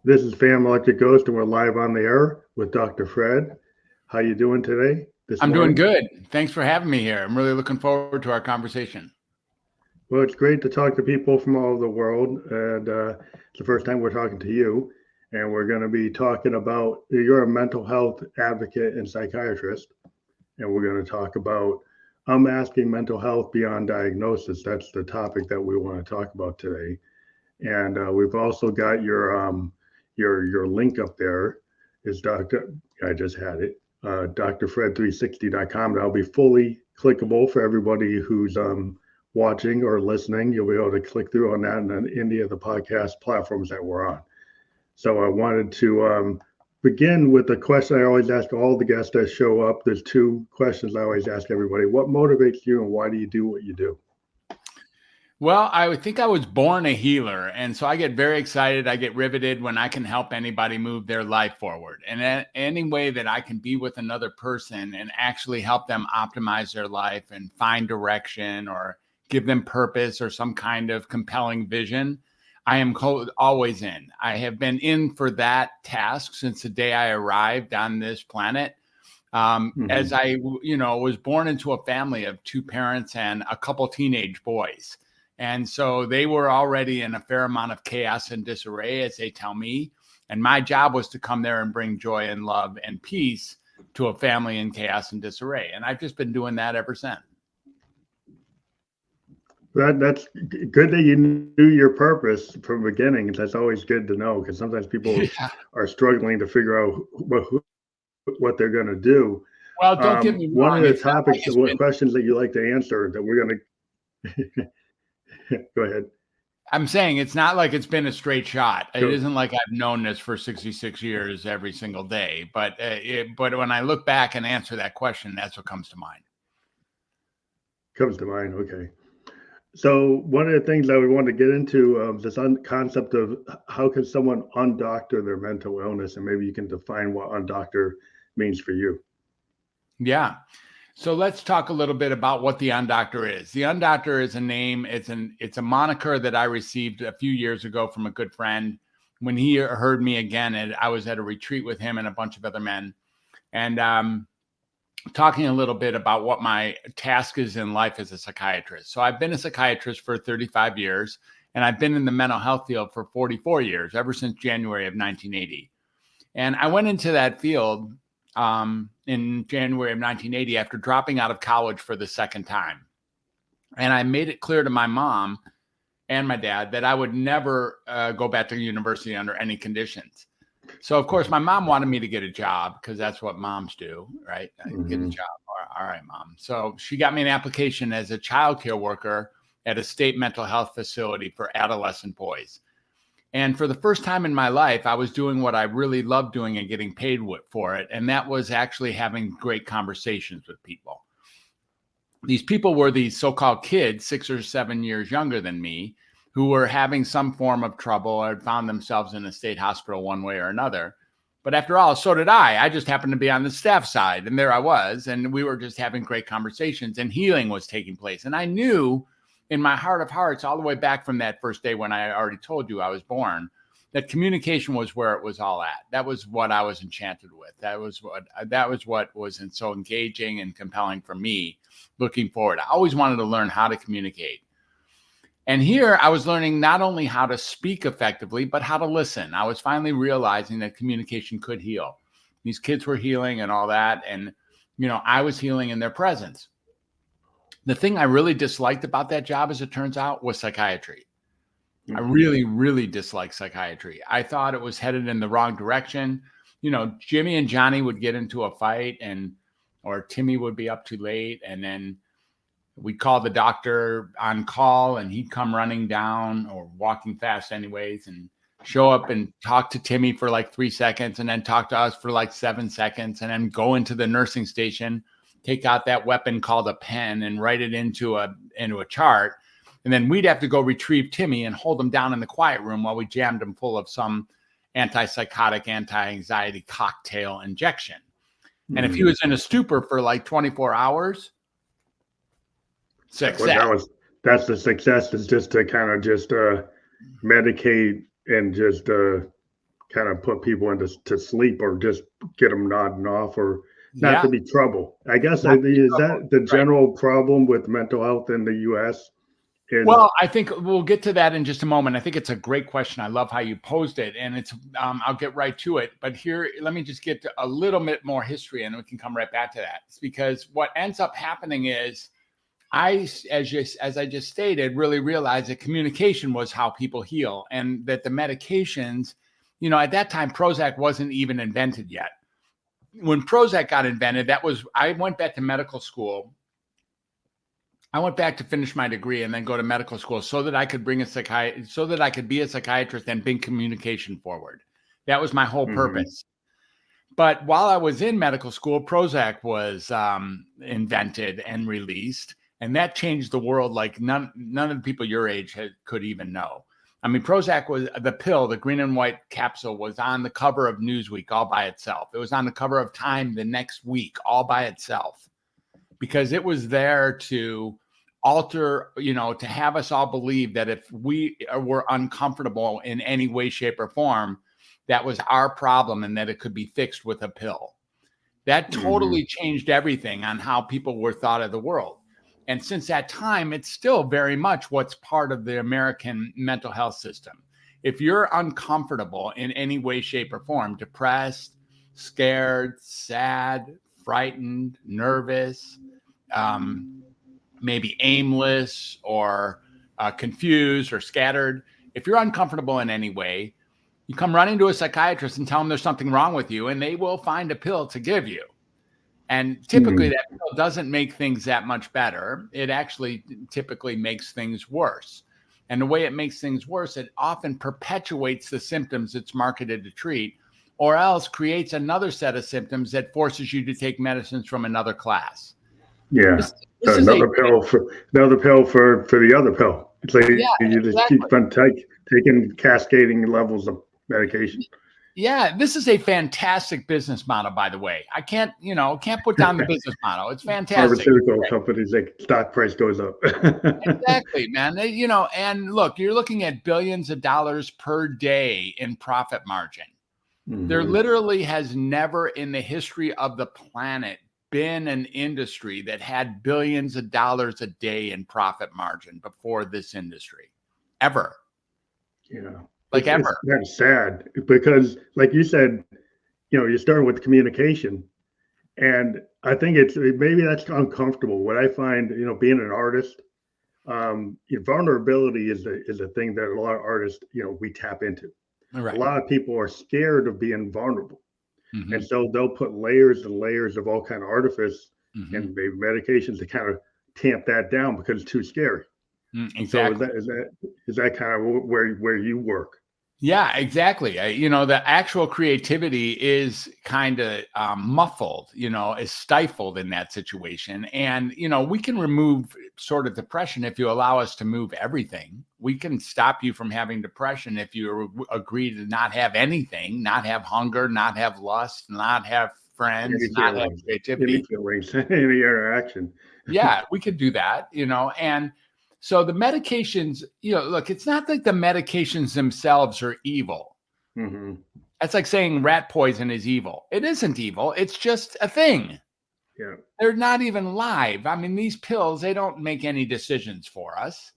This is Fam Electric Ghost, and we're live on the air with Dr. Fred. How you doing today? I'm doing good. Thanks for having me here. I'm really looking forward to our conversation. Well, it's great to talk to people from all over the world, and it's the first time we're talking to you. And we're going to be talking about you're a mental health advocate and psychiatrist, and we're going to talk about unmasking mental health beyond diagnosis. That's the topic that we want to talk about today. And we've also got your link up there is Dr. I just had it, drfred360.com. That'll be fully clickable for everybody who's watching or listening. You'll be able to click through on that and then any of the podcast platforms that we're on. So I wanted to begin with a question I always ask all the guests that show up. There's two questions I always ask everybody. What motivates you and why do you do what you do? Well, I think I was born a healer. And so I get very excited. I get riveted when I can help anybody move their life forward. And any way that I can be with another person and actually help them optimize their life and find direction or give them purpose or some kind of compelling vision, I am always in. I have been in for that task since the day I arrived on this planet. As I, was born into a family of two parents and a couple teenage boys. And so they were already in a fair amount of chaos and disarray, as they tell me. And my job was to come there and bring joy and love and peace to a family in chaos and disarray. And I've just been doing that ever since. That's good that you knew your purpose from the beginning. That's always good to know because sometimes people are struggling to figure out what they're going to do. Well, don't get me wrong. One of the topics, questions that you like to answer that we're going to go ahead. I'm saying it's not like it's been a straight shot. It isn't like I've known this for 66 years every single day. But when I look back and answer that question, that's what comes to mind. Comes to mind. Okay. So one of the things I would want to get into this concept of how can someone undoctor their mental illness, and maybe you can define what undoctor means for you. Yeah. So let's talk a little bit about what the undoctor is. The undoctor is a name. It's a moniker that I received a few years ago from a good friend. When he heard me again, and I was at a retreat with him and a bunch of other men, and talking a little bit about what my task is in life as a psychiatrist. So I've been a psychiatrist for 35 years, and I've been in the mental health field for 44 years, ever since January of 1980. And I went into that field in January of 1980 after dropping out of college for the second time. And I made it clear to my mom and my dad that I would never go back to university under any conditions. So, of course, my mom wanted me to get a job because that's what moms do, right? Get a job. All right, mom. So she got me an application as a child care worker at a state mental health facility for adolescent boys. And for the first time in my life, I was doing what I really loved doing and getting paid for it. And that was actually having great conversations with people. These people were these so-called kids, 6 or 7 years younger than me, who were having some form of trouble or had found themselves in a state hospital one way or another. But after all, so did I. I just happened to be on the staff side. And there I was. And we were just having great conversations and healing was taking place. And I knew in my heart of hearts, all the way back from that first day when I already told you I was born, that communication was where it was all at. That was what I was enchanted with. That was what was so engaging and compelling for me looking forward. I always wanted to learn how to communicate. And here I was learning not only how to speak effectively, but how to listen. I was finally realizing that communication could heal. These kids were healing and all that. And, I was healing in their presence. The thing I really disliked about that job, as it turns out, was psychiatry. I really, really disliked psychiatry. I thought it was headed in the wrong direction. Jimmy and Johnny would get into a fight or Timmy would be up too late. And then we'd call the doctor on call and he'd come running down or walking fast anyways and show up and talk to Timmy for like 3 seconds and then talk to us for like 7 seconds and then go into the nursing station, take out that weapon called a pen and write it into a chart. And then we'd have to go retrieve Timmy and hold him down in the quiet room while we jammed him full of some antipsychotic, anti-anxiety cocktail injection. And if he was in a stupor for like 24 hours, success. Well, that's the success, is just to kind of just medicate and just kind of put people into to sleep or just get them nodding off or not Yeah, to be trouble. I guess not to be is troubled. that the Right. general problem with mental health in the U.S. is Well, I think we'll get to that in just a moment. I think it's a great question. I love how you posed it, and it's I'll get right to it. But here, let me just get to a little bit more history, and we can come right back to that. It's because what ends up happening is as I just stated, really realized that communication was how people heal, and that the medications, at that time, Prozac wasn't even invented yet. When Prozac got invented, I went back to medical school. I went back to finish my degree and then go to medical school so that I could so that I could be a psychiatrist and bring communication forward. That was my whole Mhm. purpose. But while I was in medical school, Prozac was invented and released, and that changed the world like none of the people your age could even know. I mean, Prozac was the pill, the green and white capsule, was on the cover of Newsweek all by itself. It was on the cover of Time the next week all by itself because it was there to alter, to have us all believe that if we were uncomfortable in any way, shape, or form, that was our problem and that it could be fixed with a pill. That Mhm. totally changed everything on how people were thought of the world. And since that time, it's still very much what's part of the American mental health system. If you're uncomfortable in any way, shape, or form, depressed, scared, sad, frightened, nervous, um, maybe aimless or confused or scattered, if you're uncomfortable in any way, you come running to a psychiatrist and tell them there's something wrong with you, and they will find a pill to give you. And typically, Mhm. that pill doesn't make things that much better. It actually typically makes things worse. And the way it makes things worse, it often perpetuates the symptoms it's marketed to treat, or else creates another set of symptoms that forces you to take medicines from another class. Yeah. This, So this is a another pill for the other pill. It's like yeah, you just keep exactly. on taking cascading levels of medication. Yeah, this is a fantastic business model, by the way. I can't put down the business model. It's fantastic. It's Pharmaceutical great. companies, like stock price goes up. Exactly, man. And look, you're looking at billions of dollars per day in profit margin. There Mhm. literally has never in the history of the planet been an industry that had billions of dollars a day in profit margin before this industry. Ever. Yeah. Like It's ever. kind of sad because, like you said, you start with communication, and I think it's maybe that's uncomfortable. What I find, being an artist, vulnerability is a thing that a lot of artists, we tap into. A Right. lot of people are scared of being vulnerable, and Hmm. so they'll put layers and layers of all kind of artifice Hmm. and maybe medications to kind of tamp that down because it's too scary. So Exactly. is that kind of where you work? Yeah, exactly. The actual creativity is kind of muffled, is stifled in that situation. And, we can remove sort of depression if you allow us to move everything. We can stop you from having depression if you agree to not have anything, not have hunger, not have lust, not have Any friends, not have feelings, any creativity. feelings, any interaction. Yeah, we could do that, and so the medications, look, it's not like the medications themselves are evil. Hmm. That's like saying rat poison is evil. It isn't evil. It's just a thing. Yeah. They're not even live. I mean, these pills, they don't make any decisions for us.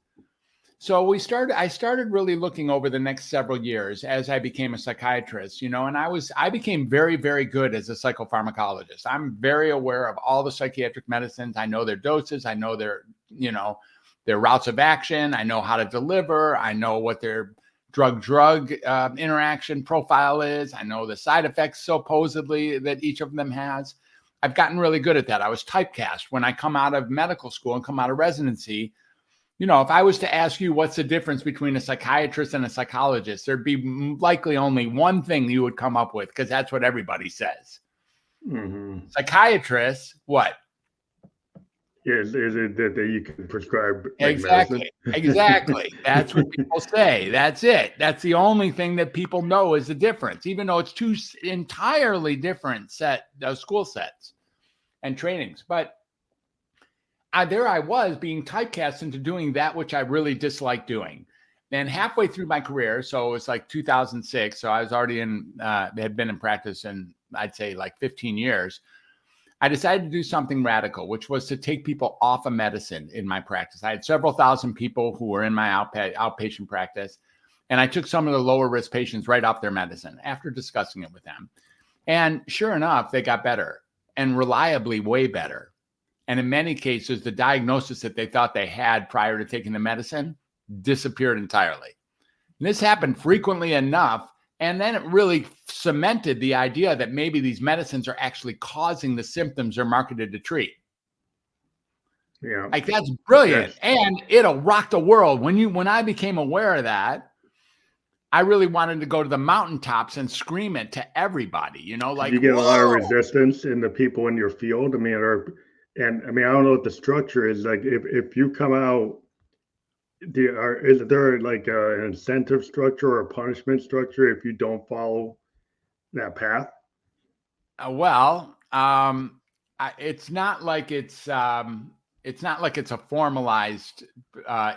So I started really looking over the next several years as I became a psychiatrist, and I became very, very good as a psychopharmacologist. I'm very aware of all the psychiatric medicines. I know their doses. I know their routes of action. I know how to deliver. I know what their drug interaction profile is. I know the side effects supposedly that each of them has. I've gotten really good at that. I was typecast when I come out of medical school and come out of residency. If I was to ask you what's the difference between a psychiatrist and a psychologist, there'd be likely only one thing you would come up with because that's what everybody says. Hmm. Psychiatrists, what? Is it that you can prescribe like medicine? Exactly. Exactly. That's what people say. That's it. That's the only thing that people know is the difference, even though it's two entirely different school sets and trainings. But there I was being typecast into doing that which I really dislike doing. And halfway through my career, so it was like 2006. So I was already had been in practice in, I'd say, like 15 years. I decided to do something radical, which was to take people off of medicine in my practice. I had several thousand people who were in my outpatient practice, and I took some of the lower risk patients right off their medicine after discussing it with them. And sure enough, they got better, and reliably way better. And in many cases, the diagnosis that they thought they had prior to taking the medicine disappeared entirely. And this happened frequently enough. And then it really cemented the idea that maybe these medicines are actually causing the symptoms they're marketed to treat. Yeah. Like, that's brilliant. Yes. And it'll rock the world. When I became aware of that, I really wanted to go to the mountaintops and scream it to everybody, you know, like, You get a lot of whoa. resistance in the people in your field. I mean, I don't know what the structure is like. If you come out, is there like an incentive structure or a punishment structure if you don't follow that path? It's not like it's a formalized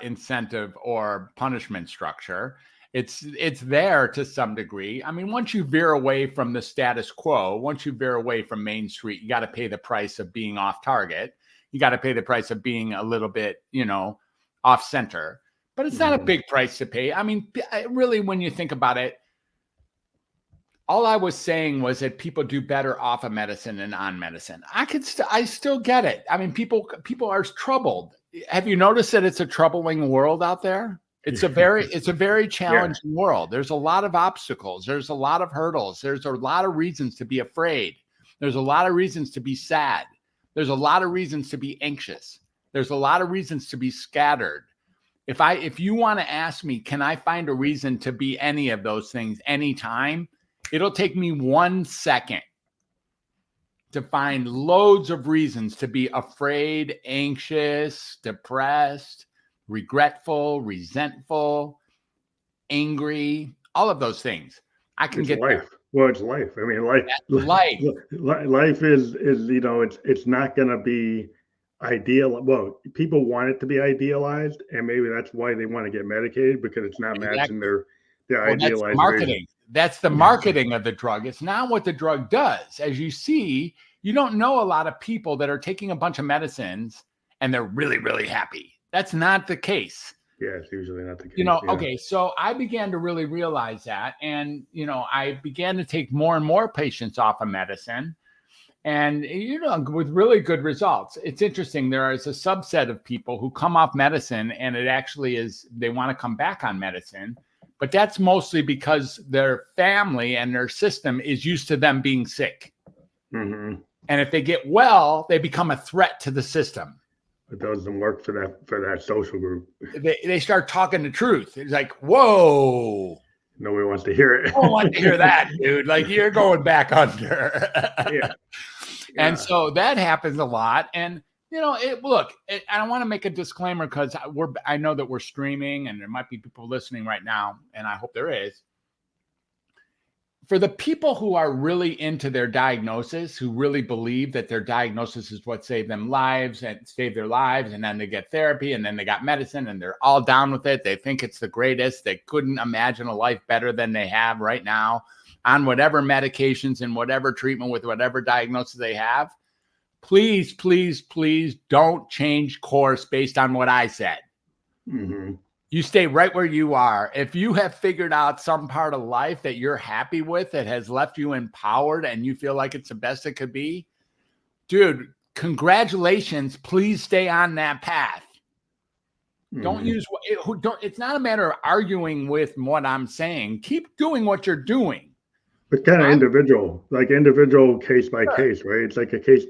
incentive or punishment structure. It's there to some degree. I mean, once you veer away from the status quo, once you veer away from Main Street, you got to pay the price of being off target. You got to pay the price of being a little bit, off center. But it's not a big price to pay. I mean, really, when you think about it, all I was saying was that people do better off of medicine than on medicine. I still get it. I mean, people are troubled. Have you noticed that it's a troubling world out there? It's a very challenging world. There's a lot of obstacles. There's a lot of hurdles. There's a lot of reasons to be afraid. There's a lot of reasons to be sad. There's a lot of reasons to be anxious. There's a lot of reasons to be scattered. If you want to ask me, can I find a reason to be any of those things anytime? It'll take me 1 second to find loads of reasons to be afraid, anxious, depressed, regretful, resentful, angry, all of those things. I can get life. There. Well, it's life. I mean, life is it's not going to be ideal. Well, people want it to be idealized, and maybe that's why they want to get medicated, because it's not matching their idealized that's marketing. vision. That's the marketing of the drug. It's not what the drug does. As you see, you don't know a lot of people that are taking a bunch of medicines and they're really, really happy. That's not the case. Yeah, it's usually not the case. Okay, so I began to really realize that. And, I began to take more and more patients off of medicine, and, with really good results. It's interesting. There is a subset of people who come off medicine, and it actually is, they want to come back on medicine. But that's mostly because their family and their system is used to them being sick. Mm-hmm. And if they get well, they become a threat to the system. It doesn't work for that social group. They start talking the truth. It's like, whoa. Nobody wants to hear it. I don't want to hear that, dude. Like, you're going back under. Yeah. And so that happens a lot. And, I don't want to make a disclaimer, because I know that we're streaming and there might be people listening right now, and I hope there is. For the people who are really into their diagnosis, who really believe that their diagnosis is what saved their lives, and then they get therapy, and then they got medicine, and they're all down with it. They think it's the greatest. They couldn't imagine a life better than they have right now, on whatever medications and whatever treatment with whatever diagnosis they have. Please, please, please don't change course based on what I said. Mm-hmm. You stay right where you are. If you have figured out some part of life that you're happy with, that has left you empowered, and you feel like it's the best it could be, dude, congratulations. Please stay on that path. Mm-hmm. It's not a matter of arguing with what I'm saying. Keep doing what you're doing. But kind of individual case by case, right? It's like a case,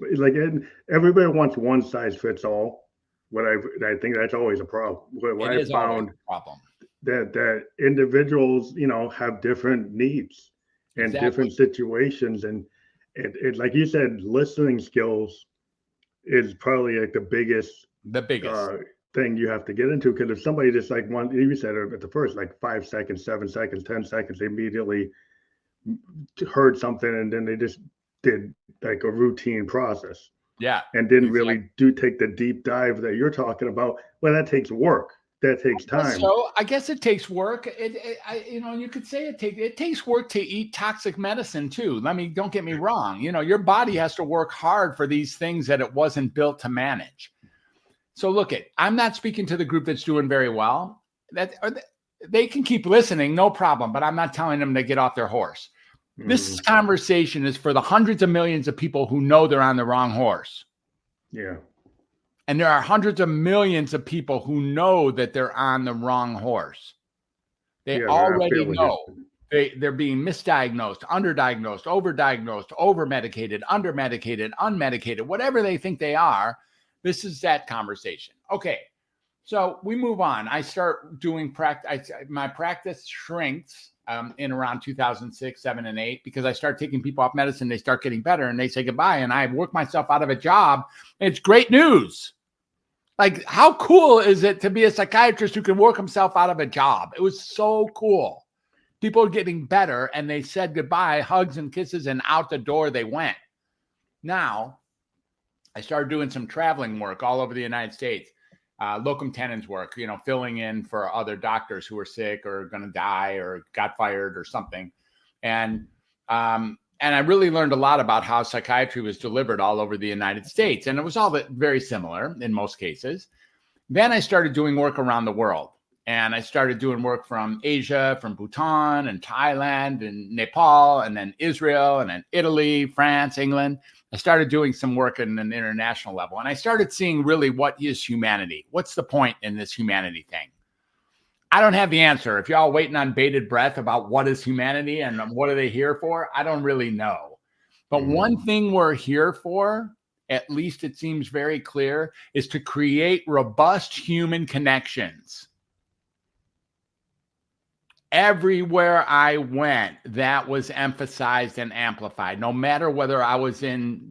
everybody wants one size fits all. I think that's always a problem. What I found that individuals, have different needs and different situations, and it like you said, listening skills is probably like the biggest thing you have to get into, because if somebody just you said at the first, like 5 seconds, 7 seconds, 10 seconds, they immediately heard something, and then they just did like a routine process. Yeah. And didn't really take the deep dive that you're talking about. Well, that takes work. that takes time. So I guess it takes work. You could say it takes work to eat toxic medicine too. Don't get me wrong. Your body has to work hard for these things that it wasn't built to manage. So I'm not speaking to the group that's doing very well. They can keep listening, no problem. But I'm not telling them to get off their horse. This conversation is for the hundreds of millions of people who know they're on the wrong horse. Yeah. And there are hundreds of millions of people who know that they're on the wrong horse. They already know they're being misdiagnosed, underdiagnosed, overdiagnosed, overmedicated, undermedicated, unmedicated, whatever they think they are. This is that conversation. Okay. So we move on. I start doing practice. My practice shrinks in around 2006, 7, and 8, because I start taking people off medicine. They start getting better and they say goodbye. And I work myself out of a job. It's great news. Like, how cool is it to be a psychiatrist who can work himself out of a job? It was so cool. People are getting better and they said goodbye, hugs and kisses, and out the door they went. Now, I started doing some traveling work all over the United States. Locum tenens work, filling in for other doctors who are sick or going to die or got fired or something. And I really learned a lot about how psychiatry was delivered all over the United States. And it was all very similar in most cases. Then I started doing work around the world. And I started doing work from Asia, from Bhutan and Thailand and Nepal, and then Israel, and then Italy, France, England. I started doing some work at an international level. And I started seeing really what is humanity? What's the point in this humanity thing? I don't have the answer. If y'all waiting on bated breath about what is humanity and what are they here for, I don't really know. But one thing we're here for, at least it seems very clear, is to create robust human connections. Everywhere I went, that was emphasized and amplified. No matter whether I was in,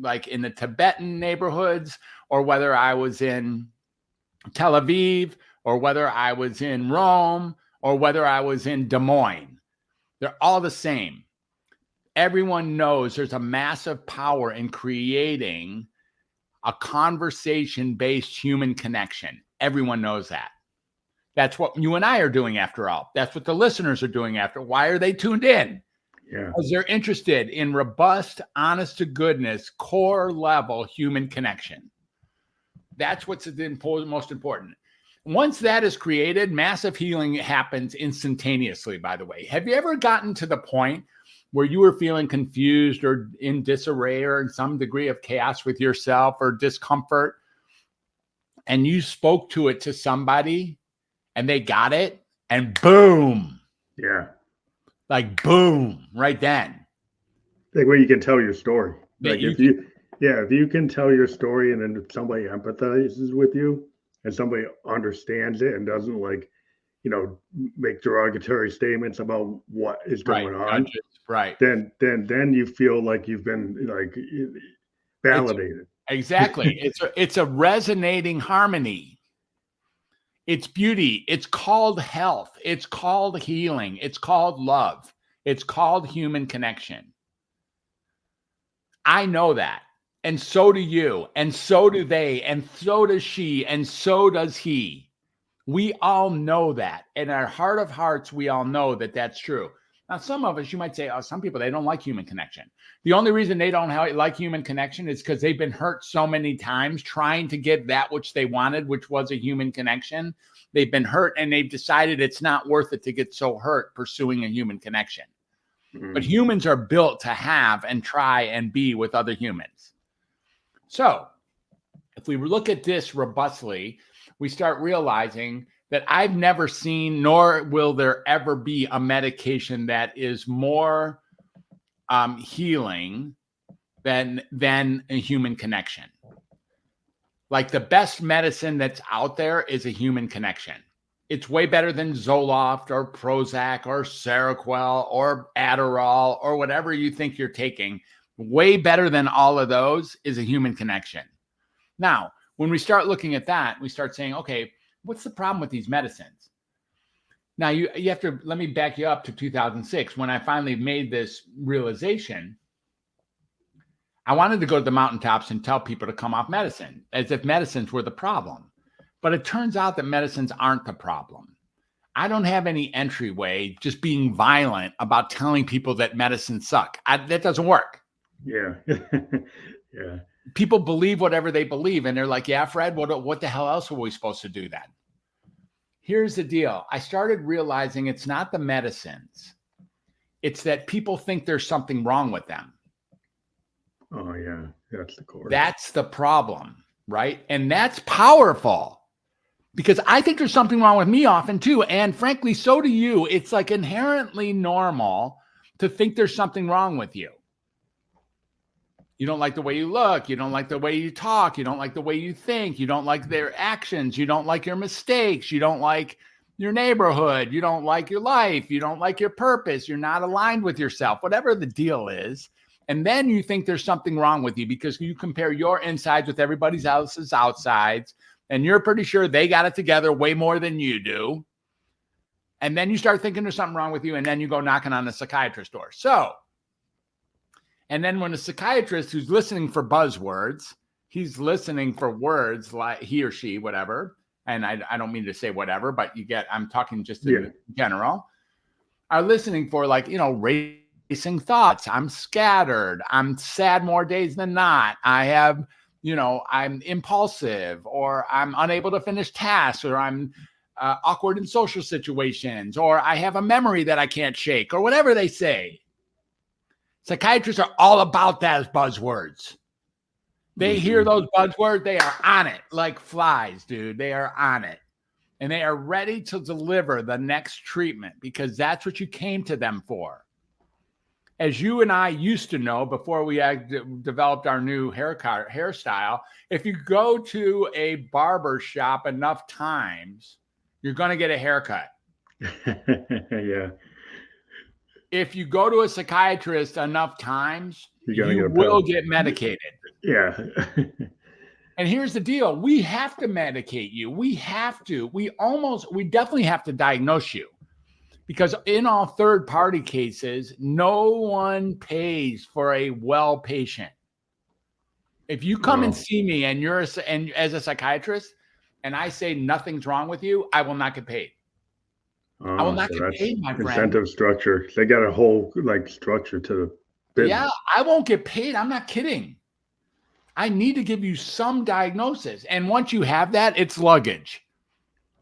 like in the Tibetan neighborhoods, or whether I was in Tel Aviv, or whether I was in Rome, or whether I was in Des Moines. They're all the same. Everyone knows there's a massive power in creating a conversation-based human connection. Everyone knows that. That's what you and I are doing after all. That's what the listeners are doing after. Why are they tuned in? Yeah. Because they're interested in robust, honest to goodness, core level human connection. That's what's most important. Once that is created, massive healing happens instantaneously, by the way. Have you ever gotten to the point where you were feeling confused or in disarray or in some degree of chaos with yourself or discomfort, and you spoke to it to somebody and they got it, and boom. Yeah. Like boom, right then. Like where you can tell your story. That Like if you can tell your story and then somebody empathizes with you and somebody understands it and doesn't make derogatory statements about what is going on. Right. Then you feel like you've been validated. Exactly. It's a resonating harmony. It's beauty. It's called health. It's called healing. It's called love. It's called human connection. I know that. And so do you. And so do they. And so does she. And so does he. We all know that. In our heart of hearts, we all know that that's true. Now, some of us, you might say, some people, they don't like human connection. The only reason they don't like human connection is because they've been hurt so many times trying to get that which they wanted, which was a human connection. They've been hurt and they've decided it's not worth it to get so hurt pursuing a human connection. But humans are built to have and try and be with other humans. So if we look at this robustly, we start realizing that I've never seen, nor will there ever be, a medication that is more healing than a human connection. Like the best medicine that's out there is a human connection. It's way better than Zoloft or Prozac or Seroquel or Adderall or whatever you think you're taking. Way better than all of those is a human connection. Now, when we start looking at that, we start saying, okay, what's the problem with these medicines? Now, you have to, let me back you up to 2006. When I finally made this realization, I wanted to go to the mountaintops and tell people to come off medicine, as if medicines were the problem. But it turns out that medicines aren't the problem. I don't have any entryway just being violent about telling people that medicines suck. That doesn't work. Yeah. Yeah. People believe whatever they believe. And they're like, yeah, Fred, what the hell else were we supposed to do then? Here's the deal. I started realizing it's not the medicines. It's that people think there's something wrong with them. Oh, yeah. That's the core. That's the problem, right? And that's powerful because I think there's something wrong with me often too. And frankly, so do you. It's like inherently normal to think there's something wrong with you. You don't like the way you look. You don't like the way you talk. You don't like the way you think. You don't like their actions. You don't like your mistakes. You don't like your neighborhood. You don't like your life. You don't like your purpose. You're not aligned with yourself, whatever the deal is. And then you think there's something wrong with you because you compare your insides with everybody else's outsides. And you're pretty sure they got it together way more than you do. And then you start thinking there's something wrong with you. And then you go knocking on the psychiatrist door. And then when a psychiatrist who's listening for buzzwords, he's listening for words like he or she, whatever. And I don't mean to say whatever, but I'm talking just in general, are listening for like, racing thoughts. I'm scattered. I'm sad more days than not. I have, I'm impulsive, or I'm unable to finish tasks, or I'm awkward in social situations, or I have a memory that I can't shake, or whatever they say. Psychiatrists are all about those buzzwords. They hear those buzzwords, they are on it like flies, dude. They are on it. And they are ready to deliver the next treatment because that's what you came to them for. As you and I used to know before we developed our new hairstyle, if you go to a barber shop enough times, you're going to get a haircut. Yeah. If you go to a psychiatrist enough times, you will get medicated. Yeah. And here's the deal. We have to medicate you. We have to. We definitely have to diagnose you. Because in all third-party cases, no one pays for a well patient. If you come and see me and as a psychiatrist, and I say nothing's wrong with you, I will not get paid. I will not get paid, my friend. Incentive structure. They got a whole structure to the business. Yeah, I won't get paid. I'm not kidding. I need to give you some diagnosis. And once you have that, it's luggage.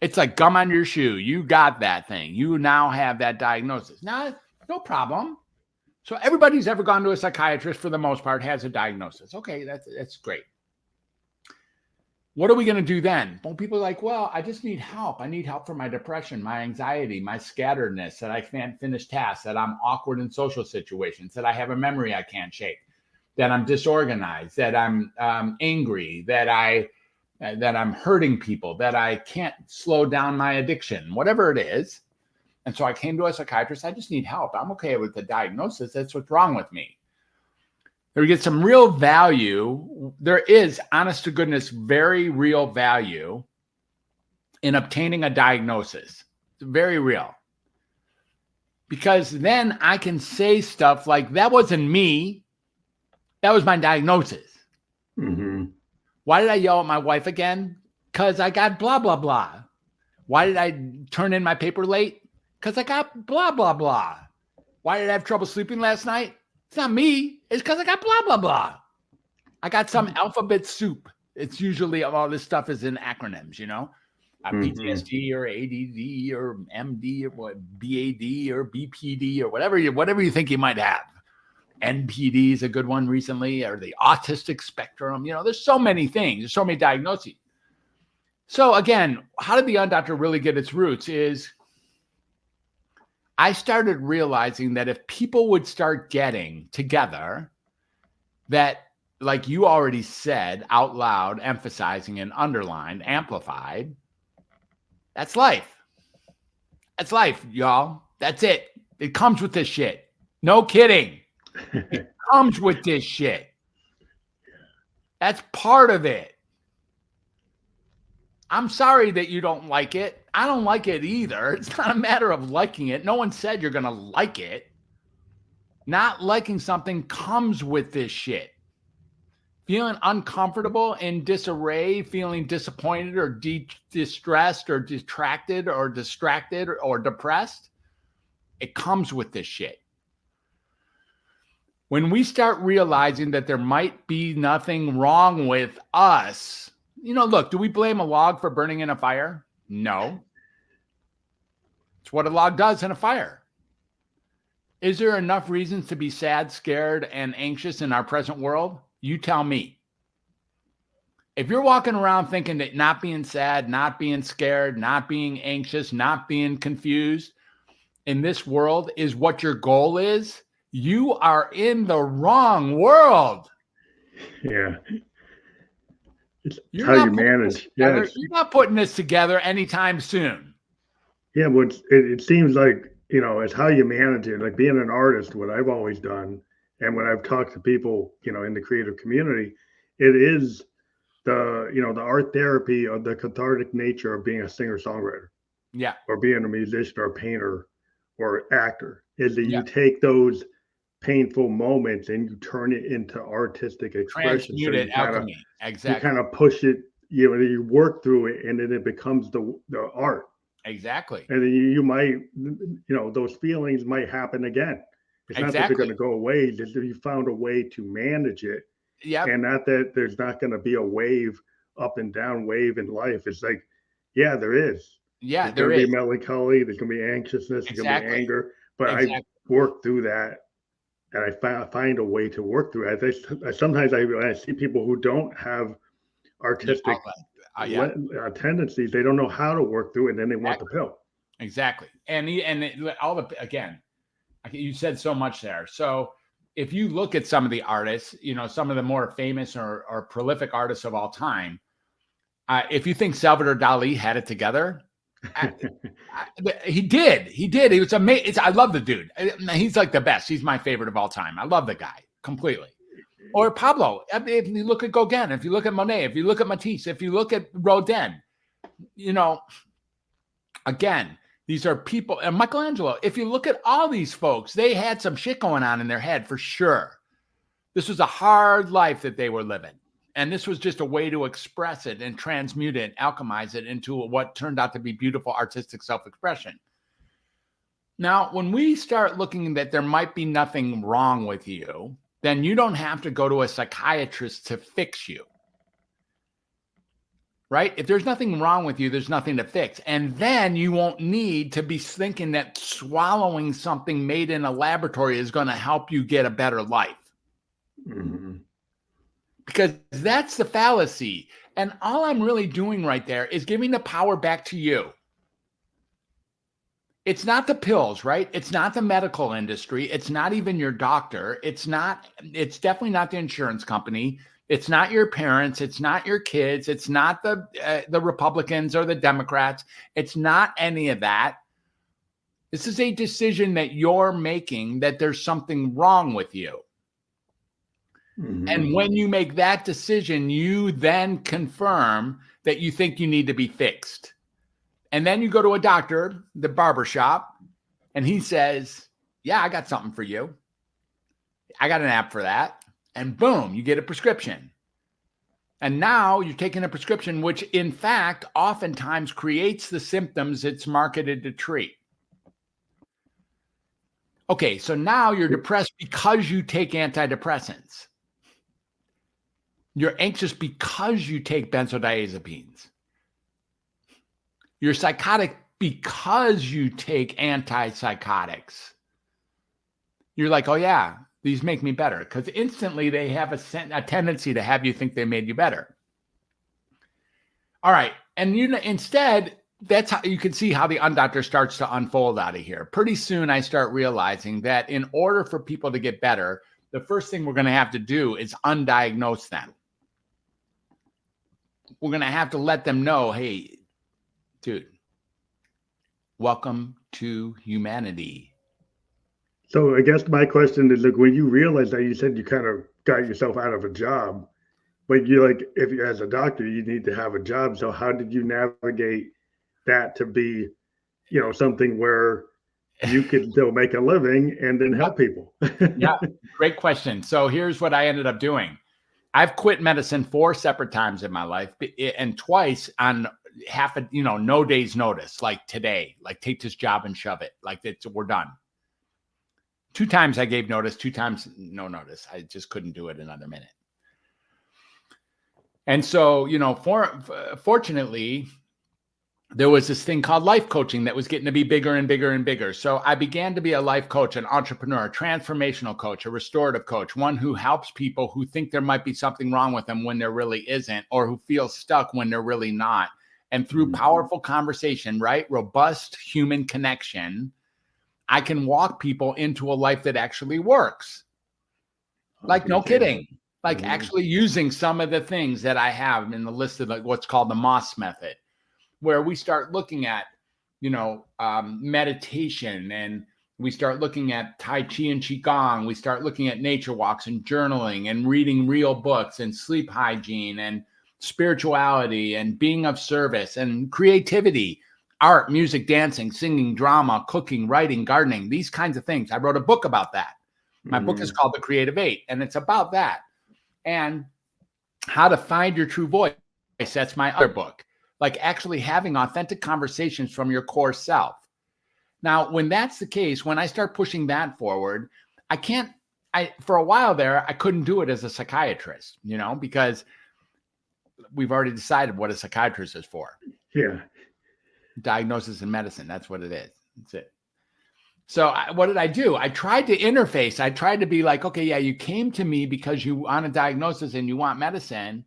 It's like gum on your shoe. You got that thing. You now have that diagnosis. Now, no problem. So everybody who's ever gone to a psychiatrist, for the most part, has a diagnosis. Okay, that's great. What are we going to do then? Well, people are like, well, I just need help. I need help for my depression, my anxiety, my scatteredness, that I can't finish tasks, that I'm awkward in social situations, that I have a memory I can't shake, that I'm disorganized, that I'm angry, that I'm hurting people, that I can't slow down my addiction, whatever it is. And so I came to a psychiatrist. I just need help. I'm okay with the diagnosis. That's what's wrong with me. We get some real value. There is, honest to goodness, very real value in obtaining a diagnosis. It's very real. Because then I can say stuff like, that wasn't me. That was my diagnosis. Mm-hmm. Why did I yell at my wife again? Because I got blah, blah, blah. Why did I turn in my paper late? Because I got blah, blah, blah. Why did I have trouble sleeping last night? It's not me. It's because I got blah, blah, blah. I got some alphabet soup. It's usually all this stuff is in acronyms, PTSD or ADD or MD or what, BAD or BPD or whatever you think you might have. NPD is a good one recently, or the autistic spectrum. There's so many things. There's so many diagnoses. So again, how did the Undoctor really get its roots is I started realizing that if people would start getting together that, like you already said out loud, emphasizing and underlined, amplified, that's life. That's life, y'all. That's it. It comes with this shit. No kidding. It comes with this shit. That's part of it. I'm sorry that you don't like it. I don't like it either. It's not a matter of liking it. No one said you're going to like it. Not liking something comes with this shit. feeling uncomfortable, in disarray, feeling disappointed or distressed or detracted or distracted or depressed, it comes with this shit. When we start realizing that there might be nothing wrong with us, look, do we blame a log for burning in a fire? No. It's what a log does in a fire. Is there enough reasons to be sad, scared, and anxious in our present world? You tell me. If you're walking around thinking that not being sad, not being scared, not being anxious, not being confused in this world is what your goal is, you are in the wrong world. Yeah. It's how you manage. Yeah, you're not putting this together anytime soon. Yeah, but it seems like, it's how you manage it. Like being an artist, what I've always done, and when I've talked to people, in the creative community, it is the art therapy of the cathartic nature of being a singer-songwriter. Yeah. Or being a musician or a painter or actor, is that you take those painful moments and you turn it into artistic expression. Transmute it, alchemy. Exactly. You kind of push it, you work through it, and then it becomes the art. Exactly. And then you might, those feelings might happen again. It's not that they're going to go away. It's just that you found a way to manage it. Yeah. And not that there's not going to be a wave, up and down wave in life. It's like, yeah, there is. Yeah, there's going to be melancholy. There's going to be anxiousness. There's going to be anger. But I work through that, and I find a way to work through it. Sometimes I see people who don't have artistic tendencies. They don't know how to work through it, and then they want the pill. Exactly. And again, you said so much there. So if you look at some of the artists, some of the more famous or prolific artists of all time, if you think Salvador Dali had it together, he did. He was amazing. I love the dude. He's like the best. He's my favorite of all time. I love the guy completely. Or Pablo. If you look at Gauguin, if you look at Monet, if you look at Matisse, if you look at Rodin, again, these are people. And Michelangelo, if you look at all these folks, they had some shit going on in their head for sure. This was a hard life that they were living. And this was just a way to express it and transmute it, alchemize it into what turned out to be beautiful artistic self-expression. Now, when we start looking that there might be nothing wrong with you, then you don't have to go to a psychiatrist to fix you. Right? If there's nothing wrong with you, there's nothing to fix. And then you won't need to be thinking that swallowing something made in a laboratory is going to help you get a better life. Mm-hmm. Because that's the fallacy. And all I'm really doing right there is giving the power back to you. It's not the pills, right? It's not the medical industry. It's not even your doctor. It's definitely not the insurance company. It's not your parents. It's not your kids. It's not the Republicans or the Democrats. It's not any of that. This is a decision that you're making that there's something wrong with you. Mm-hmm. And when you make that decision, you then confirm that you think you need to be fixed. And then you go to a doctor, the barber shop, and he says, yeah, I got something for you. I got an app for that. And boom, you get a prescription. And now you're taking a prescription, which in fact, oftentimes creates the symptoms it's marketed to treat. Okay, so now you're depressed because you take antidepressants. You're anxious because you take benzodiazepines. You're psychotic because you take antipsychotics. You're like, oh yeah, these make me better, because instantly they have a tendency to have you think they made you better. All right, and instead, that's how you can see how the undoctor starts to unfold out of here. Pretty soon, I start realizing that in order for people to get better, the first thing we're going to have to do is undiagnose them. We're going to have to let them know, hey, dude, welcome to humanity. So I guess my question is, like, when you realize that, you said you kind of got yourself out of a job, but you're like, if you, as a doctor, you need to have a job. So how did you navigate that to be, something where you could still make a living and then help people? Yeah, great question. So here's what I ended up doing. I've quit medicine 4 separate times in my life, and twice on no day's notice, like today, like take this job and shove it, like we're done. 2 times I gave notice, 2 times no notice. I just couldn't do it another minute. And so, fortunately, there was this thing called life coaching that was getting to be bigger and bigger and bigger. So I began to be a life coach, an entrepreneur, a transformational coach, a restorative coach, one who helps people who think there might be something wrong with them when there really isn't, or who feel stuck when they're really not. And through powerful conversation, right? Robust human connection, I can walk people into a life that actually works. Like, no kidding. Like actually using some of the things that I have in the list of what's called the Moss method, where we start looking at, meditation, and we start looking at Tai Chi and Qigong. We start looking at nature walks and journaling and reading real books and sleep hygiene and spirituality and being of service and creativity, art, music, dancing, singing, drama, cooking, writing, gardening, these kinds of things. I wrote a book about that. My book is called The Creative 8, and it's about that. And how to find your true voice. That's my other book. Like actually having authentic conversations from your core self. Now, when that's the case, when I start pushing that forward, for a while there, I couldn't do it as a psychiatrist, because we've already decided what a psychiatrist is for. Yeah. Diagnosis in medicine. That's what it is. That's it. So what did I do? I tried to interface. I tried to be like, okay, yeah, you came to me because you want a diagnosis and you want medicine,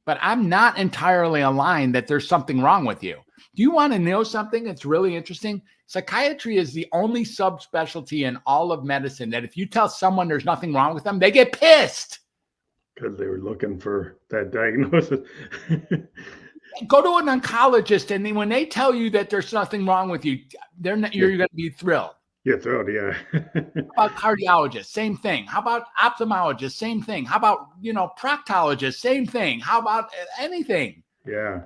but I'm not entirely aligned that there's something wrong with you. Do you want to know something that's really interesting? Psychiatry is the only subspecialty in all of medicine that if you tell someone there's nothing wrong with them, they get pissed. Because they were looking for that diagnosis. Go to an oncologist, and then when they tell you that there's nothing wrong with you, you're going to be thrilled. You're thrilled, yeah. How about cardiologist? Same thing. How about ophthalmologist? Same thing. How about, proctologist? Same thing. How about anything? Yeah.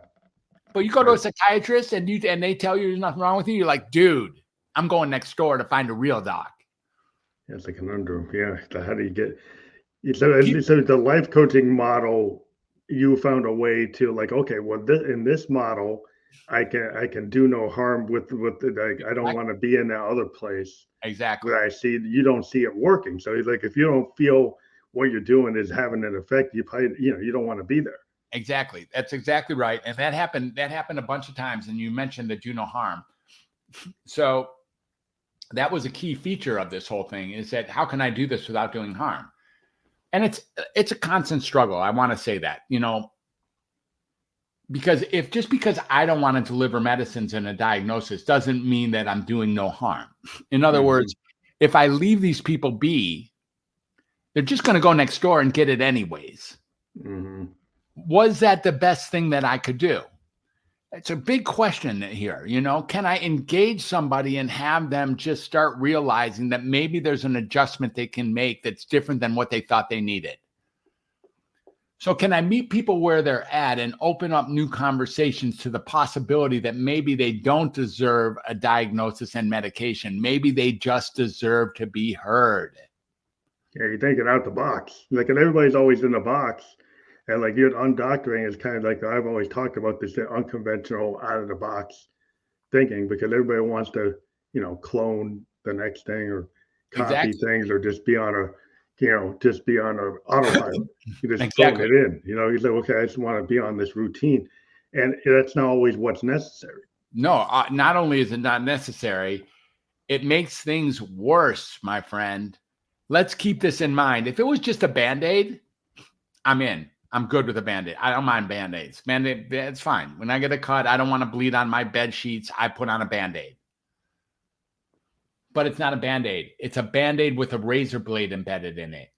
But you go to a psychiatrist and they tell you there's nothing wrong with you. You're like, dude, I'm going next door to find a real doc. Yeah, it's a conundrum. Yeah. So how do you get? So the life coaching model, you found a way to like, okay, well, in this model, I can do no harm with I don't want to be in that other place. Exactly. Where you don't see it working. So like, if you don't feel what you're doing is having an effect, you probably, you don't want to be there. Exactly. That's exactly right. And that happened a bunch of times. And you mentioned the do no harm. So that was a key feature of this whole thing, is that how can I do this without doing harm? And it's a constant struggle. I want to say that, because because I don't want to deliver medicines and a diagnosis doesn't mean that I'm doing no harm. In other words, if I leave these people be, they're just going to go next door and get it anyways. Was that the best thing that I could do? It's a big question here. Can I engage somebody and have them just start realizing that maybe there's an adjustment they can make that's different than what they thought they needed? So can I meet people where they're at and open up new conversations to the possibility that maybe they don't deserve a diagnosis and medication? Maybe they just deserve to be heard. Yeah, you're thinking out the box. Like, and everybody's always in the box. And like you're undoctoring is kind of like, I've always talked about this unconventional out of the box thinking, because everybody wants to, clone the next thing or copy things or just be on a autopilot. You just phone it in, you say, okay, I just want to be on this routine. And that's not always what's necessary. No, not only is it not necessary, it makes things worse, my friend. Let's keep this in mind. If it was just a Band-Aid, I'm in. I'm good with a Band-Aid. I don't mind Band-Aids. Band-Aid, it's fine. When I get a cut, I don't want to bleed on my bed sheets. I put on a Band-Aid. But it's not a Band-Aid. It's a Band-Aid with a razor blade embedded in it.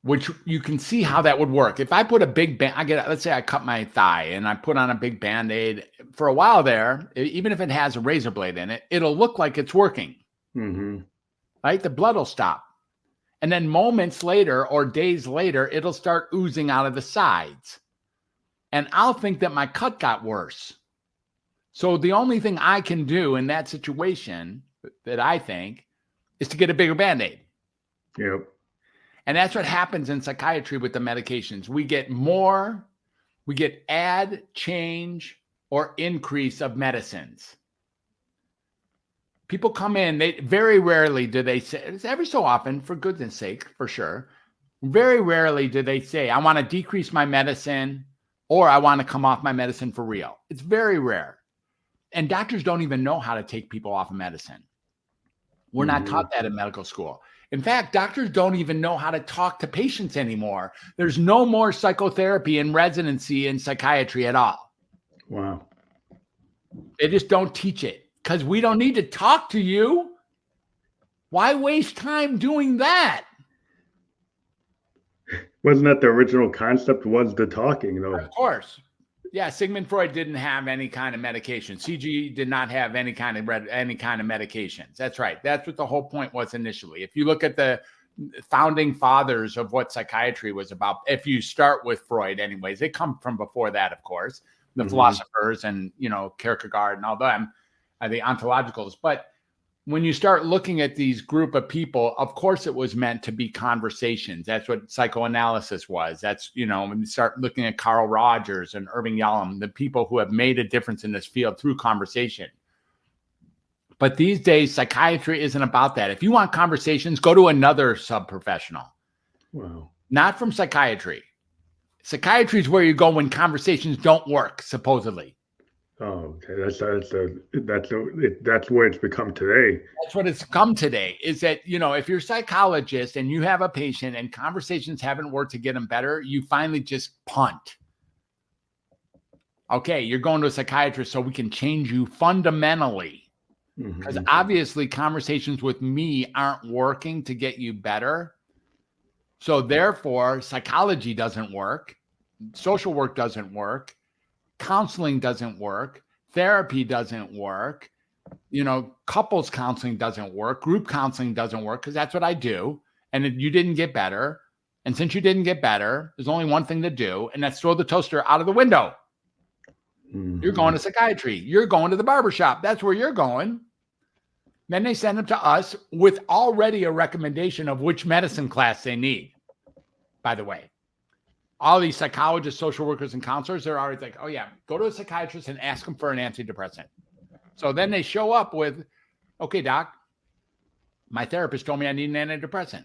Which you can see how that would work. If I put a big let's say I cut my thigh and I put on a big Band-Aid, for a while there, even if it has a razor blade in it, it'll look like it's working. Right? The blood will stop. And then moments later or days later, it'll start oozing out of the sides. And I'll think that my cut got worse. So the only thing I can do in that situation, that I think, is to get a bigger Band-Aid. Yep. And that's what happens in psychiatry with the medications. We get add, change, or increase of medicines. People come in, they very rarely do they say, it's every so often, for goodness sake, for sure. Very rarely do they say, I want to decrease my medicine or I want to come off my medicine for real. It's very rare. And doctors don't even know how to take people off of medicine. We're not taught that in medical school. In fact, doctors don't even know how to talk to patients anymore. There's no more psychotherapy in residency in psychiatry at all. Wow. They just don't teach it because we don't need to talk to you. Why waste time doing that? Wasn't that the original concept, was the talking, though? Of course. Yeah, Sigmund Freud didn't have any kind of medication. CG did not have any kind of medications. That's right. That's what the whole point was initially. If you look at the founding fathers of what psychiatry was about, if you start with Freud anyways, they come from before that, of course, the philosophers and, Kierkegaard and all them, the ontologicals. But when you start looking at these group of people, of course, it was meant to be conversations. That's what psychoanalysis was. That's, when you start looking at Carl Rogers and Irving Yalom, the people who have made a difference in this field through conversation. But these days, psychiatry isn't about that. If you want conversations, go to another subprofessional. Wow. Not from psychiatry. Psychiatry is where you go when conversations don't work, supposedly. Oh, okay. That's where it's become today. That's what it's come today, is that, if you're a psychologist and you have a patient and conversations haven't worked to get them better, you finally just punt. Okay, you're going to a psychiatrist so we can change you fundamentally. Because obviously conversations with me aren't working to get you better. So therefore, psychology doesn't work. Social work doesn't work. Counseling doesn't work. Therapy doesn't work. Couples counseling doesn't work. Group counseling doesn't work because that's what I do. And you didn't get better. And since you didn't get better, there's only one thing to do, and that's throw the toaster out of the window. You're going to psychiatry. You're going to the barbershop. That's where you're going. Then they send them to us with already a recommendation of which medicine class they need, by the way. All these psychologists, social workers, and counselors, they're always like, oh, yeah, go to a psychiatrist and ask them for an antidepressant. So then they show up with, okay, doc, my therapist told me I need an antidepressant.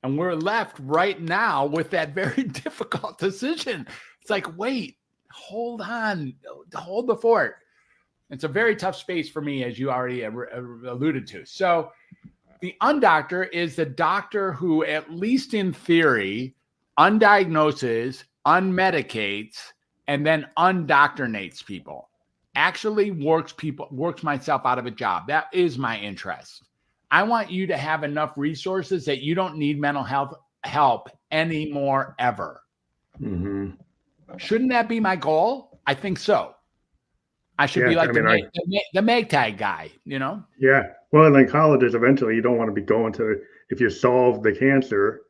And we're left right now with that very difficult decision. It's like, wait, hold on, hold the fort. It's a very tough space for me, as you already alluded to. So the undoctor is the doctor who, at least in theory, undiagnoses, unmedicates, and then undoctrinates people. Actually works myself out of a job. That is my interest. I want you to have enough resources that you don't need mental health help anymore, ever. Shouldn't that be my goal? I think so. I should be like the Magtag guy, Yeah. Well, in colleges, eventually you don't want to be going to, if you solve the cancer,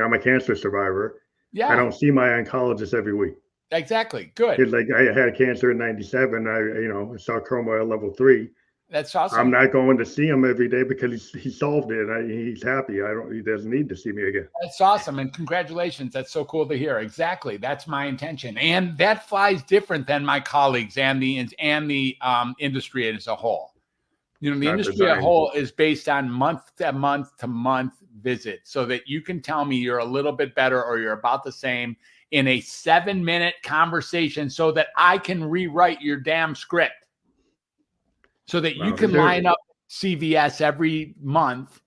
I'm a cancer survivor. Yeah. I don't see my oncologist every week. Exactly. Good. It's like I had cancer in 97. I sarcoma level 3. That's awesome. I'm not going to see him every day because he solved it. He's happy. He doesn't need to see me again. That's awesome. And congratulations. That's so cool to hear. Exactly. That's my intention. And that flies different than my colleagues and the industry as a whole. The industry as a whole is based on month to month visits, so that you can tell me you're a little bit better or you're about the same in a 7-minute conversation, so that I can rewrite your damn script, so that you can line up CVS every month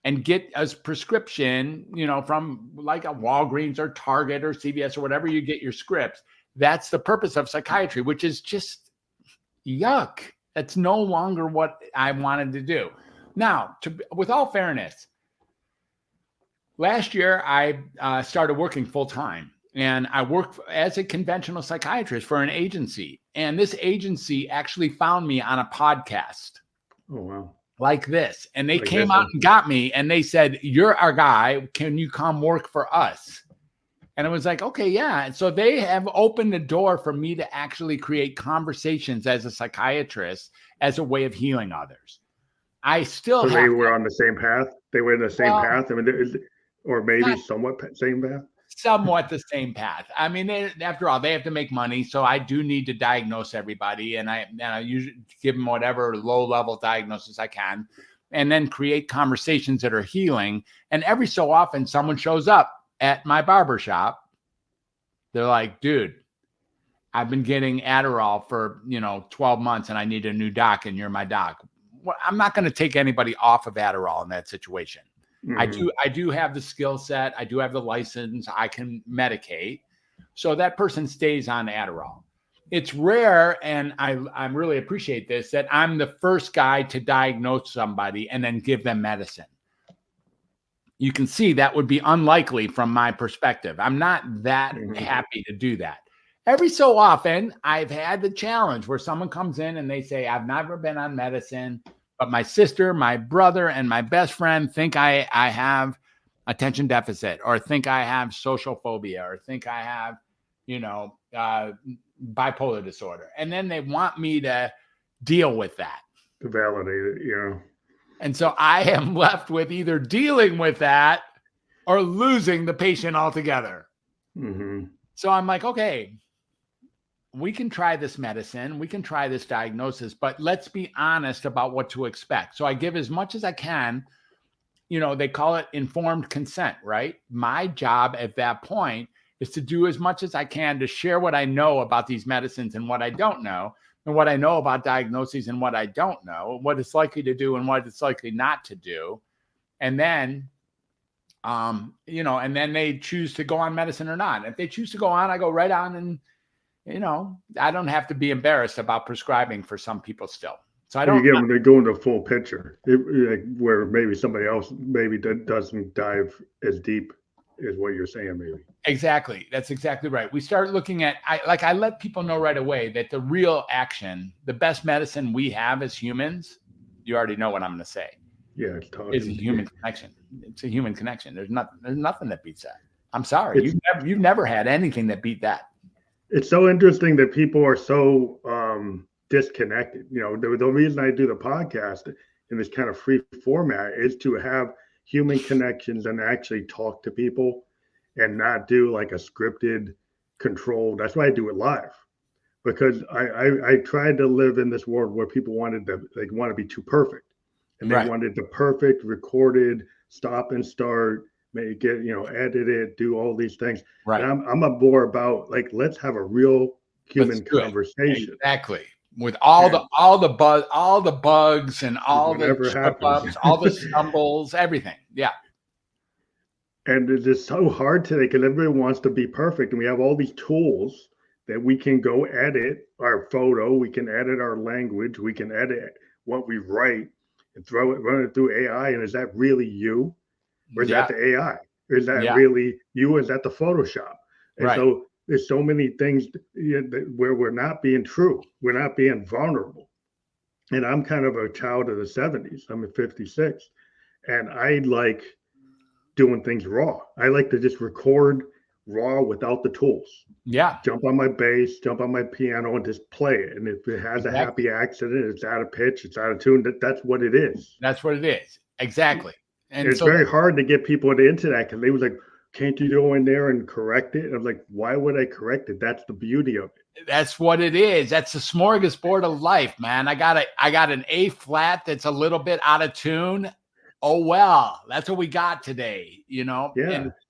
and get a prescription, from like a Walgreens or Target or CVS or whatever you get your scripts. That's the purpose of psychiatry, which is just yuck. That's no longer what I wanted to do. Now, with all fairness, last year I started working full time, and I worked as a conventional psychiatrist for an agency. And this agency actually found me on a podcast. Oh, wow. Like this. And they came out and got me, and they said, you're our guy. Can you come work for us? And it was like, okay, yeah. And so they have opened the door for me to actually create conversations as a psychiatrist as a way of healing others. I still they were on the same path. They were in the same path. I mean, or maybe somewhat same path? Somewhat the same path. I mean, after all, they have to make money, so I do need to diagnose everybody, and I usually give them whatever low-level diagnosis I can, and then create conversations that are healing. And every so often, someone shows up at my barbershop. They're like, dude, I've been getting Adderall for 12 months, and I need a new doc, and you're my doc. Well, I'm not going to take anybody off of Adderall in that situation. Mm-hmm. I do have the skill set. I do have the license. I can medicate. So that person stays on Adderall. It's rare, and I really appreciate this, that I'm the first guy to diagnose somebody and then give them medicine. You can see that would be unlikely from my perspective. I'm not that happy to do that. Every so often, I've had the challenge where someone comes in and they say, I've never been on medicine, but my sister, my brother, and my best friend think I have attention deficit, or think I have social phobia, or think I have, bipolar disorder. And then they want me to deal with that. To validate it, And so I am left with either dealing with that or losing the patient altogether. Mm-hmm. So I'm like, okay, we can try this medicine, we can try this diagnosis, but let's be honest about what to expect. So I give as much as I can. They call it informed consent, right? My job at that point is to do as much as I can to share what I know about these medicines and what I don't know, and what I know about diagnoses and what I don't know, what it's likely to do and what it's likely not to do. And then, and then they choose to go on medicine or not. If they choose to go on, I go right on, and I don't have to be embarrassed about prescribing for some people still. So I don't. You get them to go into the full picture, where maybe somebody else maybe doesn't dive as deep as what you're saying, maybe. Exactly. That's exactly right. We start looking at, I let people know right away that the real action, the best medicine we have as humans, you already know what I'm going to say. Yeah, is a human connection. It's a human connection. There's nothing that beats that. I'm sorry. You've never had anything that beat that. It's so interesting that people are so disconnected. The reason I do the podcast in this kind of free format is to have human connections and actually talk to people and not do like a scripted control. That's why I do it live, because I tried to live in this world where people want to be too perfect, and they wanted the perfect recorded stop and start, make it, edit it, do all these things. Right. And I'm more about let's have a real human conversation. Exactly. With all the bugs and all the trip-ups, all the stumbles, everything. Yeah. And it is so hard today because everybody wants to be perfect, and we have all these tools that we can go edit our photo, we can edit our language, we can edit what we write and run it through AI. And is that really you? Or is that the AI? Or is that really you? Or is that the Photoshop? And so there's so many things where we're not being true. We're not being vulnerable. And I'm kind of a child of the 70s. I'm at 56. And I like doing things raw. I like to just record raw without the tools. Yeah. Jump on my bass, jump on my piano, and just play it. And if it has a happy accident, it's out of pitch, it's out of tune, that's what it is. That's what it is. Exactly. And it's very hard to get people into that, because they was like, can't you go in there and correct it? And I'm like, why would I correct it? That's the beauty of it. That's what it is. That's the smorgasbord of life, man. I got an A flat that's a little bit out of tune. Oh, well, that's what we got today, Yeah,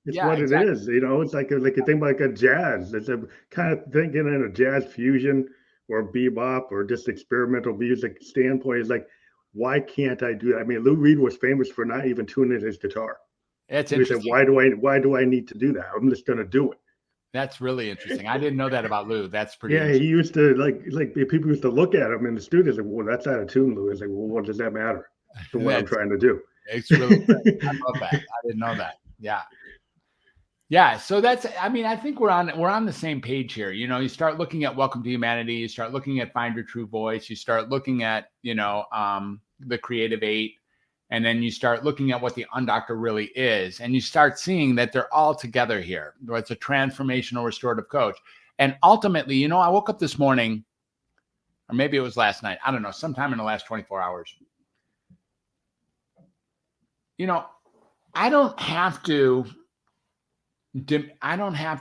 it's what it is. It's like a thing like a jazz. It's a kind of thinking in a jazz fusion or bebop or just experimental music standpoint. Is like, why can't I do that? I mean, Lou Reed was famous for not even tuning his guitar. That's interesting. He said, why do I need to do that? I'm just going to do it. That's really interesting. I didn't know that about Lou. That's pretty. Yeah, he used to like people used to look at him in the studio. Like, well, that's out of tune, Lou. It's like, well, what does that matter to what I'm trying to do? It's really good. I love that. I didn't know that. Yeah. Yeah. So I think we're on the same page here. You start looking at Welcome to Humanity, you start looking at Find Your True Voice, you start looking at, the Creative 8, and then you start looking at what the Undoctor really is. And you start seeing that they're all together here. It's a transformational restorative coach. And ultimately, I woke up this morning, or maybe it was last night, I don't know, sometime in the last 24 hours. I don't have to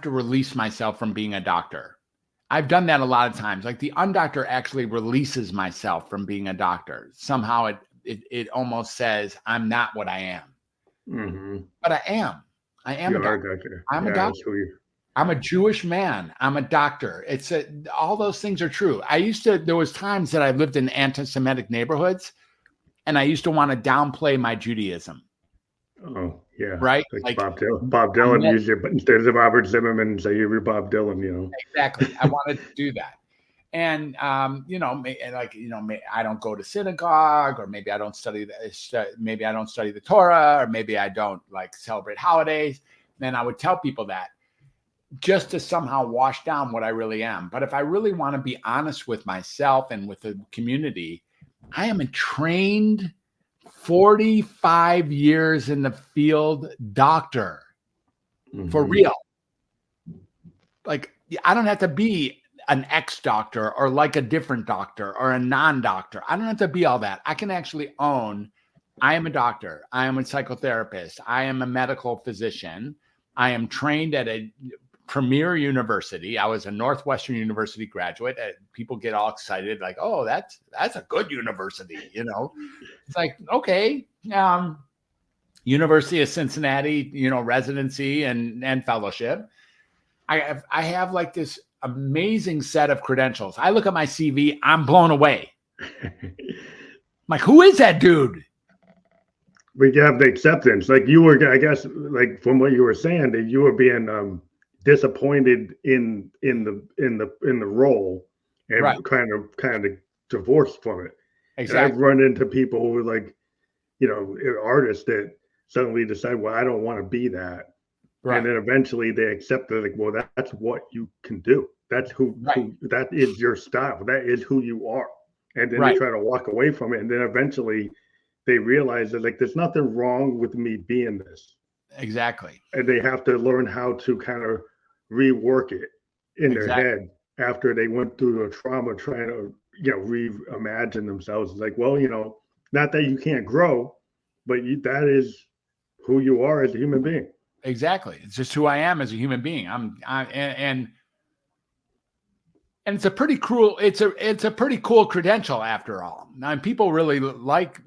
release myself from being a doctor. I've done that a lot of times. Like the undoctor actually releases myself from being a doctor. Somehow it almost says I'm not what I am. Mm-hmm. But I am. I am You a are a doctor. doctor. I'm a Yeah, that's doctor. who you. I'm a Jewish man. I'm a doctor. All those things are true. There was times that I lived in anti-Semitic neighborhoods and I used to want to downplay my Judaism. Oh, yeah. Right? Like Like Bob Dylan. Bob I Dylan met used it, but instead of Robert Zimmerman, say you're Bob Dylan, you know. exactly. I wanted to do that. And I don't go to synagogue, or maybe I don't study the Torah, or maybe I don't like celebrate holidays. Then I would tell people that just to somehow wash down what I really am. But if I really want to be honest with myself and with the community, I am a trained 45 years in the field doctor. Mm-hmm. For real. Like, I don't have to be an ex-doctor or like a different doctor or a non-doctor. I don't have to be all that. I can actually own, I am a doctor. I am a psychotherapist. I am a medical physician. I am trained at a premier university. I was a Northwestern University graduate. People get all excited, like, oh, that's a good university, you know. It's like, okay, University of Cincinnati, residency and fellowship. I have like this amazing set of credentials. I look at my CV, I'm blown away. I'm like, who is that dude? We have the acceptance. Like you were, I guess, like from what you were saying, that you were being disappointed in the role and Right. kind of divorced from it. Exactly. And I've run into people who are like, artists that suddenly decide, well, I don't want to be that. Right. And then eventually they accept it, like, well, that's what you can do. That's who that is your style. That is who you are. And then they try to walk away from it. And then eventually they realize that, like, there's nothing wrong with me being this. Exactly. And they have to learn how to kind of rework it in their head after they went through the trauma, trying to, reimagine themselves. It's like, well, not that you can't grow, but that is who you are as a human being. Exactly. It's just who I am as a human being. And it's a pretty cool credential after all. Now, people really like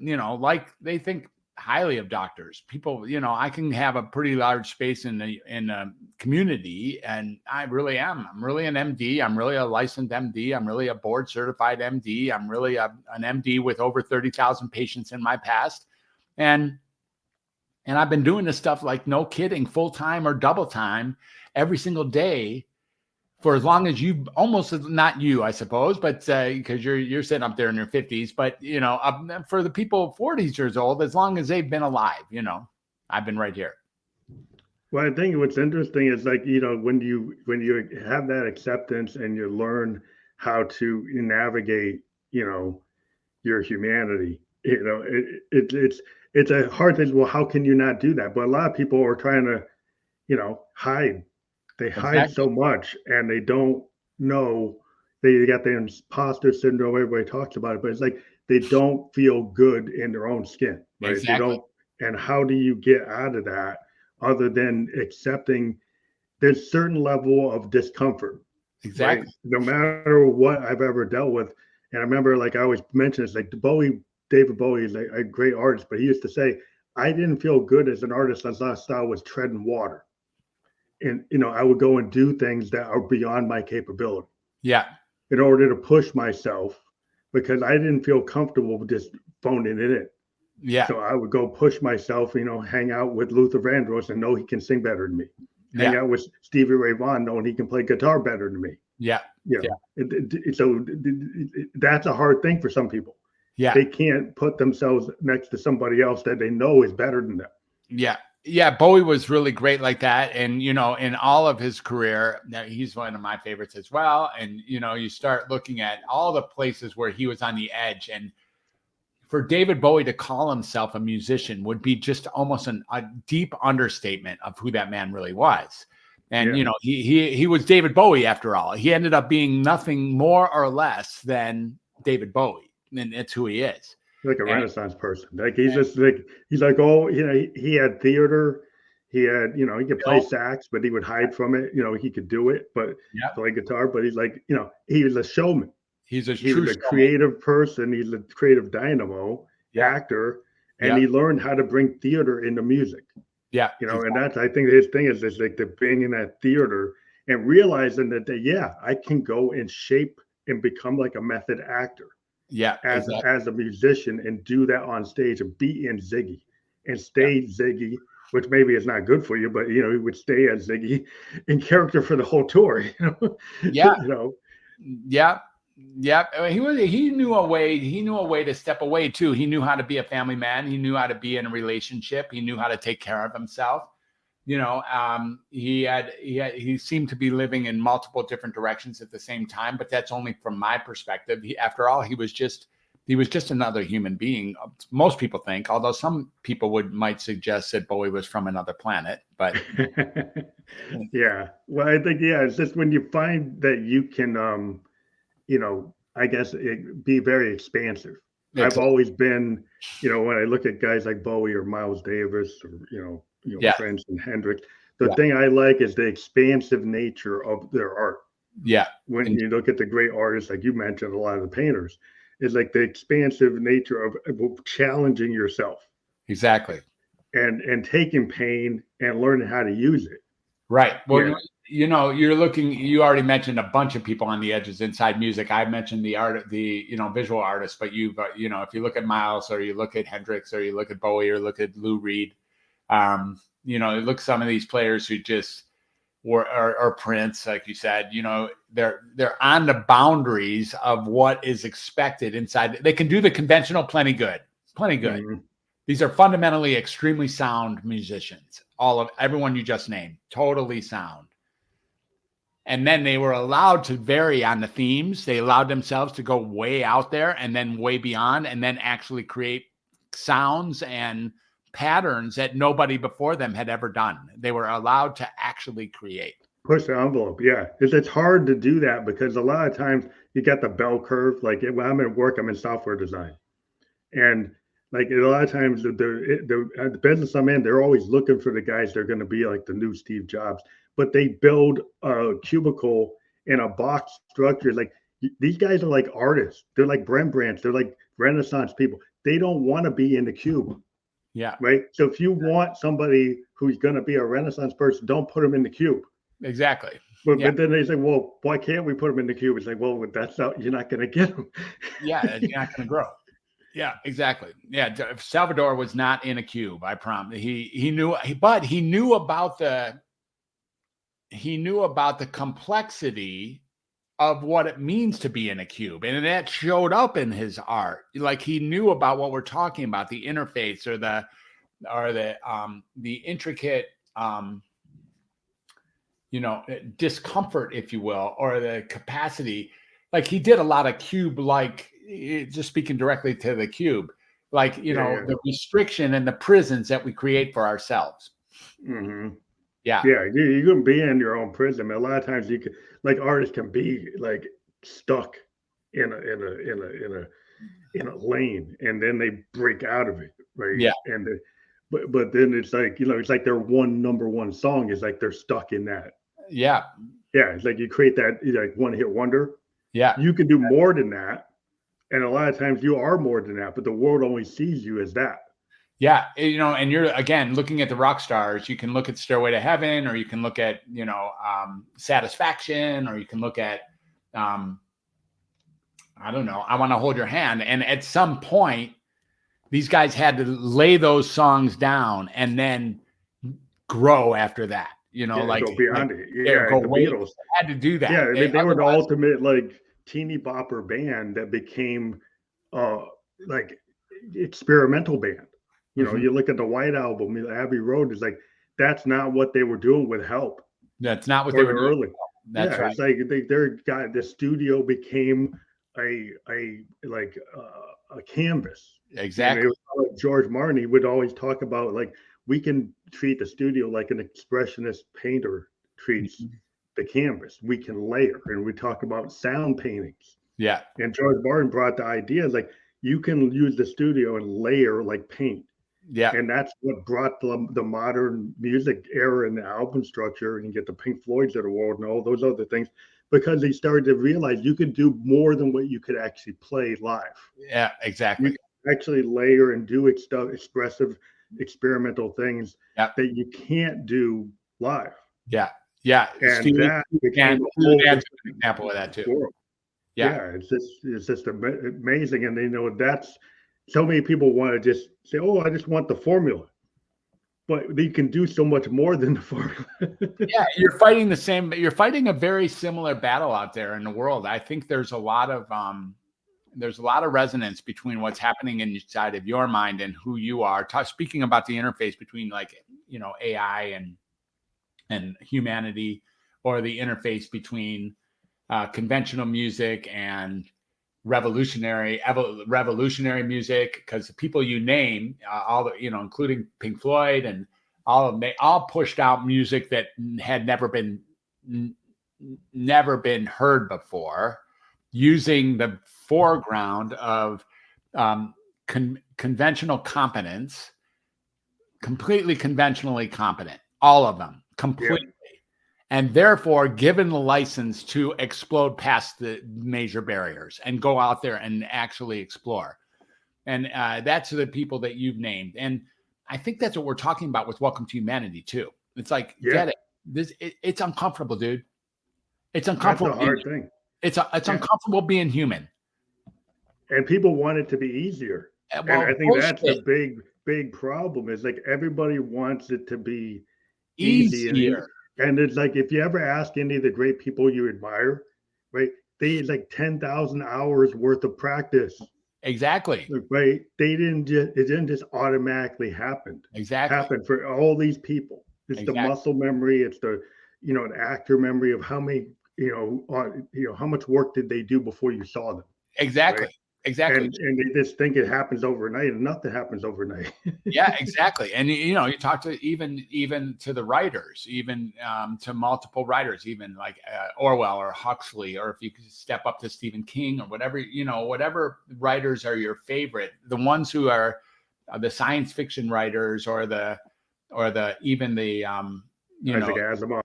they think highly of doctors. People, I can have a pretty large space in the community, and I really am. I'm really an MD. I'm really a licensed MD. I'm really a board certified MD. I'm really an MD with over 30,000 patients in my past. And I've been doing this stuff, like, no kidding, full time or double time every single day for as long as you, almost not you, I suppose, but because you're sitting up there in your 50s, but for the people 40s years old, as long as they've been alive, I've been right here. Well, I think what's interesting is, like, when you have that acceptance and you learn how to navigate, your humanity, it's a hard thing. Well, how can you not do that? But a lot of people are trying to, hide. They hide so much, and they don't know. They got the imposter syndrome. Everybody talks about it, but it's like they don't feel good in their own skin, right? Exactly. They don't. And how do you get out of that other than accepting there's certain level of discomfort? Exactly. Right? No matter what I've ever dealt with. And I remember, like I always mention, it's like David Bowie is a great artist, but he used to say, I didn't feel good as an artist unless I was treading water. And, I would go and do things that are beyond my capability. Yeah. In order to push myself, because I didn't feel comfortable with just phoning it in. Yeah. So I would go push myself, hang out with Luther Vandross and know he can sing better than me. Hang out with Stevie Ray Vaughan knowing he can play guitar better than me. Yeah. So that's a hard thing for some people. Yeah. They can't put themselves next to somebody else that they know is better than them. Yeah. Yeah. Bowie was really great like that. And, in all of his career, he's one of my favorites as well. And, you start looking at all the places where he was on the edge, and for David Bowie to call himself a musician would be just almost a deep understatement of who that man really was. And, he was David Bowie after all. He ended up being nothing more or less than David Bowie. And it's who he is. like a And Renaissance person. Like he's just like oh, he had theater, he had he could play sax, but he would hide from it. He could do it, but yeah, play guitar. But he's like he was a showman. he's a He was true a showman. creative person. He's a creative dynamo Yeah, actor, and yeah, he learned how to bring theater into music. yeah, And exactly. that's I think his thing is like the bringing that theater and realizing that yeah, I can go and shape and become like a method actor Yeah, exactly. as a musician and do that on stage and be in Ziggy and Yeah, stay Ziggy, which maybe is not good for you, but he would stay as Ziggy in character for the whole tour. yeah, You know, yeah, yeah. He knew a way to step away too. He knew how to be a family man. He knew how to be in a relationship. He knew how to take care of himself. He seemed to be living in multiple different directions at the same time, but that's only from my perspective. After all, he was just another human being. Most people think, although some people might suggest that Bowie was from another planet, but yeah. Well, I think it's just when you find that you can I guess be very expansive. I've it's always been, when I look at guys like Bowie or Miles Davis or yeah, Prince and Hendrix, the yeah, thing I like is the expansive nature of their art. yeah, When and you look at the great artists, like you mentioned, a lot of the painters, is like the expansive nature of challenging yourself exactly. and taking pain and learning how to use it. Right. Yeah. Well, you already mentioned a bunch of people on the edges inside music. I mentioned visual artists, but if you look at Miles or you look at Hendrix or you look at Bowie or look at Lou Reed, look at some of these players who just or Prince, like you said, they're on the boundaries of what is expected inside. They can do the conventional plenty good. Mhm. These are fundamentally extremely sound musicians. Everyone you just named, totally sound. And then they were allowed to vary on the themes. They allowed themselves to go way out there and then way beyond, and then actually create sounds and patterns that nobody before them had ever done. They were allowed to actually create. Push the envelope. Yeah. It's hard to do that because a lot of times you got the bell curve. Like when I'm at work, I'm in software design. And like a lot of times the business I'm in, they're always looking for the guys that are going to be like the new Steve Jobs, but they build a cubicle in a box structure. Like these guys are like artists. They're like Rembrandts. They're like Renaissance people. They don't want to be in the cube, Yeah, right? So if you want somebody who's going to be a Renaissance person, don't put them in the cube. exactly. But, Yeah. but then they say, well, why can't we put them in the cube? It's like, well, that's not, you're not going to get them. Yeah, you're not going to grow. Yeah, exactly. Yeah, Salvador was not in a cube. I promise. But he knew about the complexity of what it means to be in a cube, and that showed up in his art. Like he knew about what we're talking about, the interface or the intricate discomfort, if you will, or the capacity. Like he did a lot of cube, like just speaking directly to the cube, like Yeah. the restriction and the prisons that we create for ourselves. Hmm. Yeah, Yeah, you can be in your own prison. A lot of times you can, like artists can be like stuck in a lane, and then they break out of it, right? yeah, But then it's like it's like their one number one song is like they're stuck in that. yeah, Yeah, it's like you create that like one hit wonder. yeah. You can do more than that, and a lot of times you are more than that, but the world only sees you as that. Yeah, and you're again looking at the rock stars. You can look at Stairway to Heaven, or you can look at Satisfaction, or you can look at I don't know. I Want to Hold Your Hand. And at some point, these guys had to lay those songs down and then grow after that. Yeah, Like go beyond it. Yeah, go the way. Beatles. They had to do Yeah, that. I mean, they were the Otherwise, ultimate like teeny bopper band that became uh like experimental band. mhm, You look at the White Album, Abbey Road is like that's not what they were doing with Help that's not what they or the were doing. early. Yeah, That's right. it's like they're got the studio became a canvas. And it Exactly. was like George Martin, he would always talk about like we can treat the studio like an expressionist painter treats Mhm. the canvas. We can layer, and we talk about sound paintings. Yeah. And George Martin brought the idea like you can use the studio and layer like paint. Yeah. And that's what brought the modern music era and the album structure, and you get the Pink Floyds of the world and all those other things, because they started to realize you could do more than what you could actually play live. Yeah, exactly. You can actually layer and do expressive, experimental things Yep. that you can't do live. Yeah. Yeah. And Steve, that became and a whole that's an example of that too. world. Yeah. It's just amazing. And that's so many people want to just say, oh, I just want the formula. But you can do so much more than the formula. Yeah, you're fighting a very similar battle out there in the world. I think there's a lot of resonance between what's happening inside of your mind and who you are. Speaking about the interface between, like, you know, AI and humanity, or the interface between conventional music and revolutionary music, because the people you name, all the, you know, including Pink Floyd and all of them, they all pushed out music that had never been heard before, using the foreground of conventional competence, completely conventionally competent, all of them, completely. Yeah. And therefore given the license to explode past the major barriers and go out there and actually explore. And that's the people that you've named. And I think that's what we're talking about with Welcome to Humanity too. It's like, get it. It's uncomfortable, dude. It's uncomfortable. That's a hard thing. It's uncomfortable being human. And people want it to be easier. Well, and I think that's the big problem, is like everybody wants it to be easier. And it's like, if you ever ask any of the great people you admire, right, they had like 10,000 hours worth of practice. Exactly. Right. It didn't just automatically happen. Happen for all these people. It's the muscle memory. It's the, you know, an actor memory of how many, how much work did they do before you saw them. Exactly. Right? Exactly. And they just think it happens overnight, and nothing happens overnight. Yeah, exactly. And, you know, you talk to even to the writers, even to multiple writers, even like Orwell or Huxley, or if you could step up to Stephen King or whatever, you know, whatever writers are your favorite, the ones who are the science fiction writers, or the even the Isaac Asimov.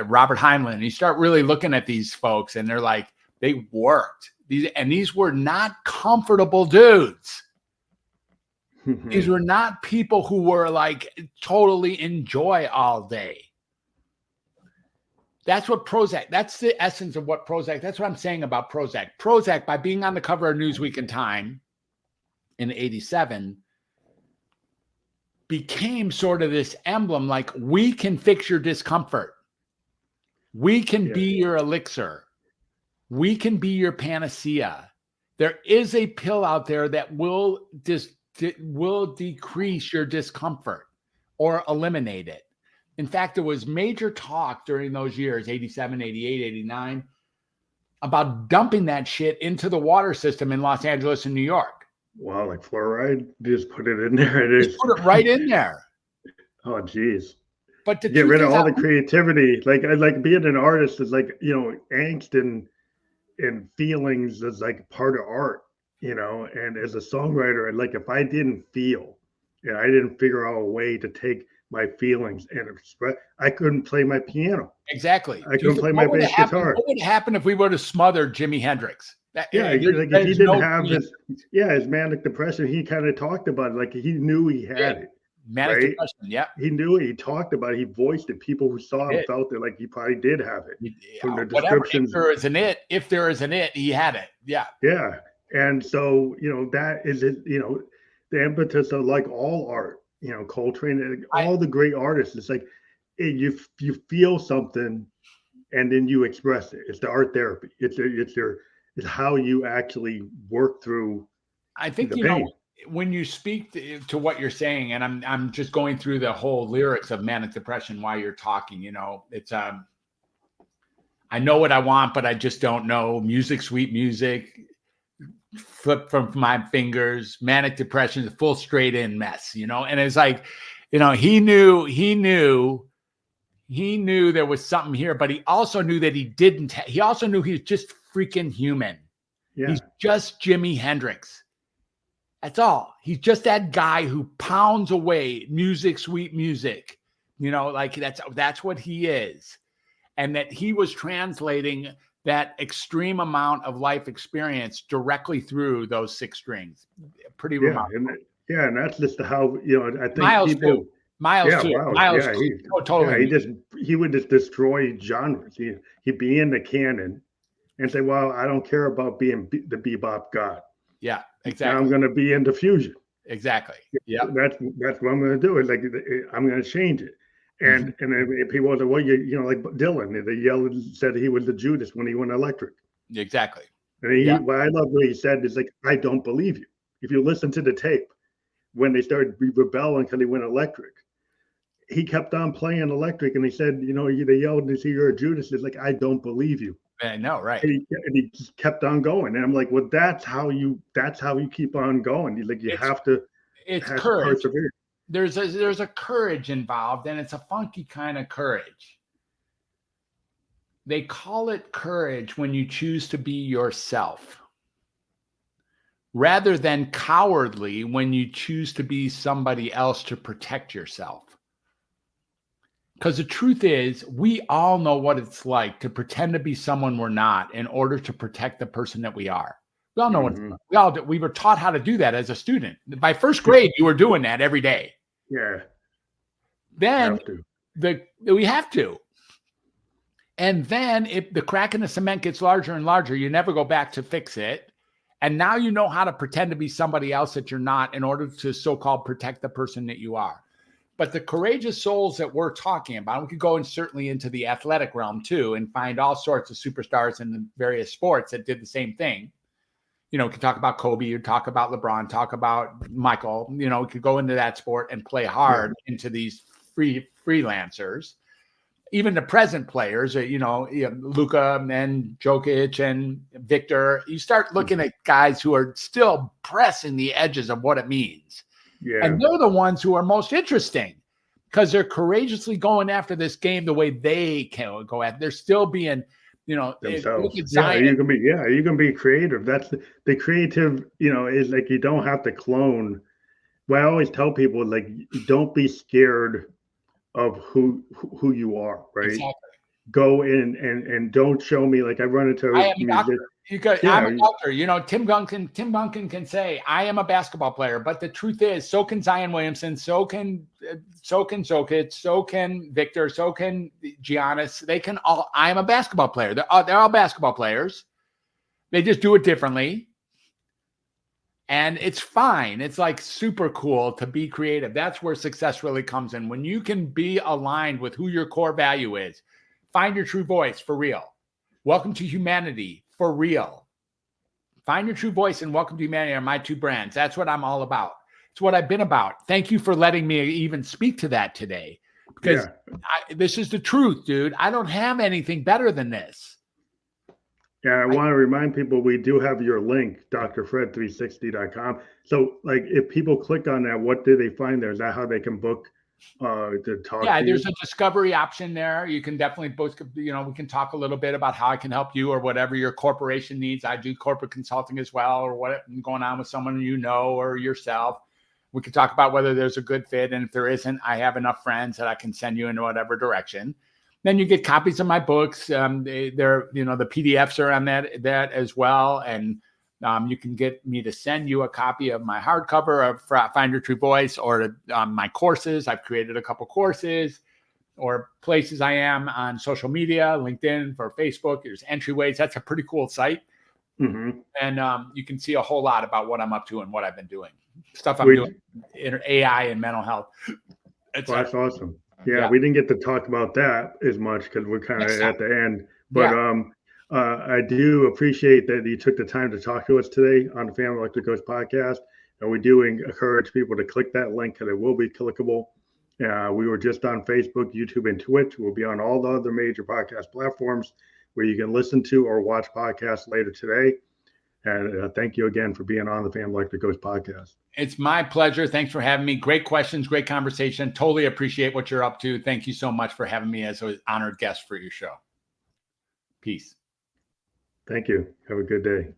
Robert Heinlein. You start really looking at these folks, and they're like, they worked. These were not comfortable dudes. These were not people who were like totally enjoy all day. That's what Prozac, that's the essence of what Prozac, that's what I'm saying about Prozac. Prozac, by being on the cover of Newsweek and Time in '87, became sort of this emblem, like, we can fix your discomfort. We can be your elixir. We can be your panacea. There is a pill out there that will decrease your discomfort or eliminate it. In fact, there was major talk during those years, 87, 88, 89, about dumping that shit into the water system in Los Angeles and New York. Wow, like fluoride, just put it in there. Just put it right in there. Oh, geez. But to get rid of all the creativity. Like being an artist is like, you know, angst and feelings is like part of art, you know. And as a songwriter, like, if I didn't feel and I didn't figure out a way to take my feelings and express, I couldn't play my piano. Exactly. I couldn't play my bass guitar. What would happen if we would have smothered Jimi Hendrix? Like if he didn't have his manic depression, he kind of talked about it. Like, he knew he had it. Manic depression, yeah. He knew it. He talked about it. He voiced it. People who saw him felt it, like he probably did have it. From the descriptions. If there is an it, he had it. Yeah. Yeah. And so, you know, that is it, you know, the impetus of like all art, you know, Coltrane, all the great artists. It's like you feel something and then you express it. It's the art therapy. It's how you actually work through. I think the pain. When you speak to what you're saying, and I'm just going through the whole lyrics of manic depression while you're talking, you know, it's I know what I want, but I just don't know. Music, sweet music, flip from my fingers. Manic depression is a full straight in mess, you know. And it's like, you know, he knew there was something here, but he also knew that he didn't. He also knew he was just freaking human. Yeah. He's just Jimi Hendrix. That's all. He's just that guy who pounds away music, sweet music. Like that's what he is. And that he was translating that extreme amount of life experience directly through those 6 strings. Pretty remarkable. And that's just how, I think Miles people. too. Miles Yeah, too. wow. Miles Yeah, too. Totally. he would just destroy genres. He'd be in the canon and say, well, I don't care about being the bebop god. Yeah, Now exactly. I'm going to be into fusion. Exactly. Yeah. That's what I'm going to do. It's like, I'm going to change it. And if people say, well, like Dylan, they said he was the Judas when he went electric. Exactly. And what I love what he said is like, I don't believe you. If you listen to the tape, when they started rebelling because he went electric, he kept on playing electric, and he said, they yelled and say you're a Judas. It's like, I don't believe you. I know, right? And he just kept on going, and I'm like, well, that's how you keep on going. He's like, you have to. It's courage. Persevere. There's a courage involved, and it's a funky kind of courage. They call it courage when you choose to be yourself, rather than cowardly when you choose to be somebody else to protect yourself. Because the truth is, we all know what it's like to pretend to be someone we're not in order to protect the person that we are. We all know what it's like. We were taught how to do that as a student. By first grade, you were doing that every day. Yeah. Then we have to. And then if the crack in the cement gets larger and larger, you never go back to fix it. And now you know how to pretend to be somebody else that you're not in order to so-called protect the person that you are. But the courageous souls that we're talking about, we could go certainly into the athletic realm too and find all sorts of superstars in the various sports that did the same thing. We could talk about Kobe, you talk about LeBron, talk about Michael, we could go into that sport and play hard into these freelancers. Even the present players, Luka and Jokic and Victor, you start looking at guys who are still pressing the edges of what it means. Yeah. And they're the ones who are most interesting because they're courageously going after this game the way they can go after. They're still being, themselves. You can be creative. That's the creative, is like, you don't have to clone. Well, I always tell people, like, don't be scared of who you are, right? Exactly. Go in and don't show me, like, I run into I am a doctor. I'm a doctor. Tim Duncan can say, I am a basketball player, but the truth is, so can Zion Williamson, so can Jokic, so can Victor, so can Giannis. They can all. I am a basketball player. They're all basketball players. They just do it differently. And it's fine. It's like super cool to be creative. That's where success really comes in. When you can be aligned with who your core value is. Find your true voice for real. Welcome to humanity for real. Find your true voice and welcome to humanity are my 2 brands. That's what I'm all about. It's what I've been about. Thank you for letting me even speak to that today. Because this is the truth, dude. I don't have anything better than this. Yeah, I want to remind people we do have your link, drfred360.com. So, like, if people click on that, what do they find there? Is that how they can book to talk to there's you? a discovery option there. You can definitely both, we can talk a little bit about how I can help you or whatever your corporation needs. I do corporate consulting as well, or what going on with someone or yourself. We can talk about whether there's a good fit. And if there isn't, I have enough friends that I can send you in whatever direction. Then you get copies of my books. The PDFs are on that as well. And you can get me to send you a copy of my hardcover of Find Your True Voice or my courses. I've created a couple courses or places I am on social media, LinkedIn for Facebook. There's entryways. That's a pretty cool site. Mm-hmm. And you can see a whole lot about what I'm up to and what I've been doing. Stuff I'm doing in AI and mental health. That's awesome. Yeah, we didn't get to talk about that as much because we're kind of at the end. But I do appreciate that you took the time to talk to us today on the Family Electric Coach podcast. And we do encourage people to click that link because it will be clickable. We were just on Facebook, YouTube, and Twitch. We'll be on all the other major podcast platforms where you can listen to or watch podcasts later today. And thank you again for being on the Family Electric Coach podcast. It's my pleasure. Thanks for having me. Great questions, great conversation. Totally appreciate what you're up to. Thank you so much for having me as an honored guest for your show. Peace. Thank you. Have a good day.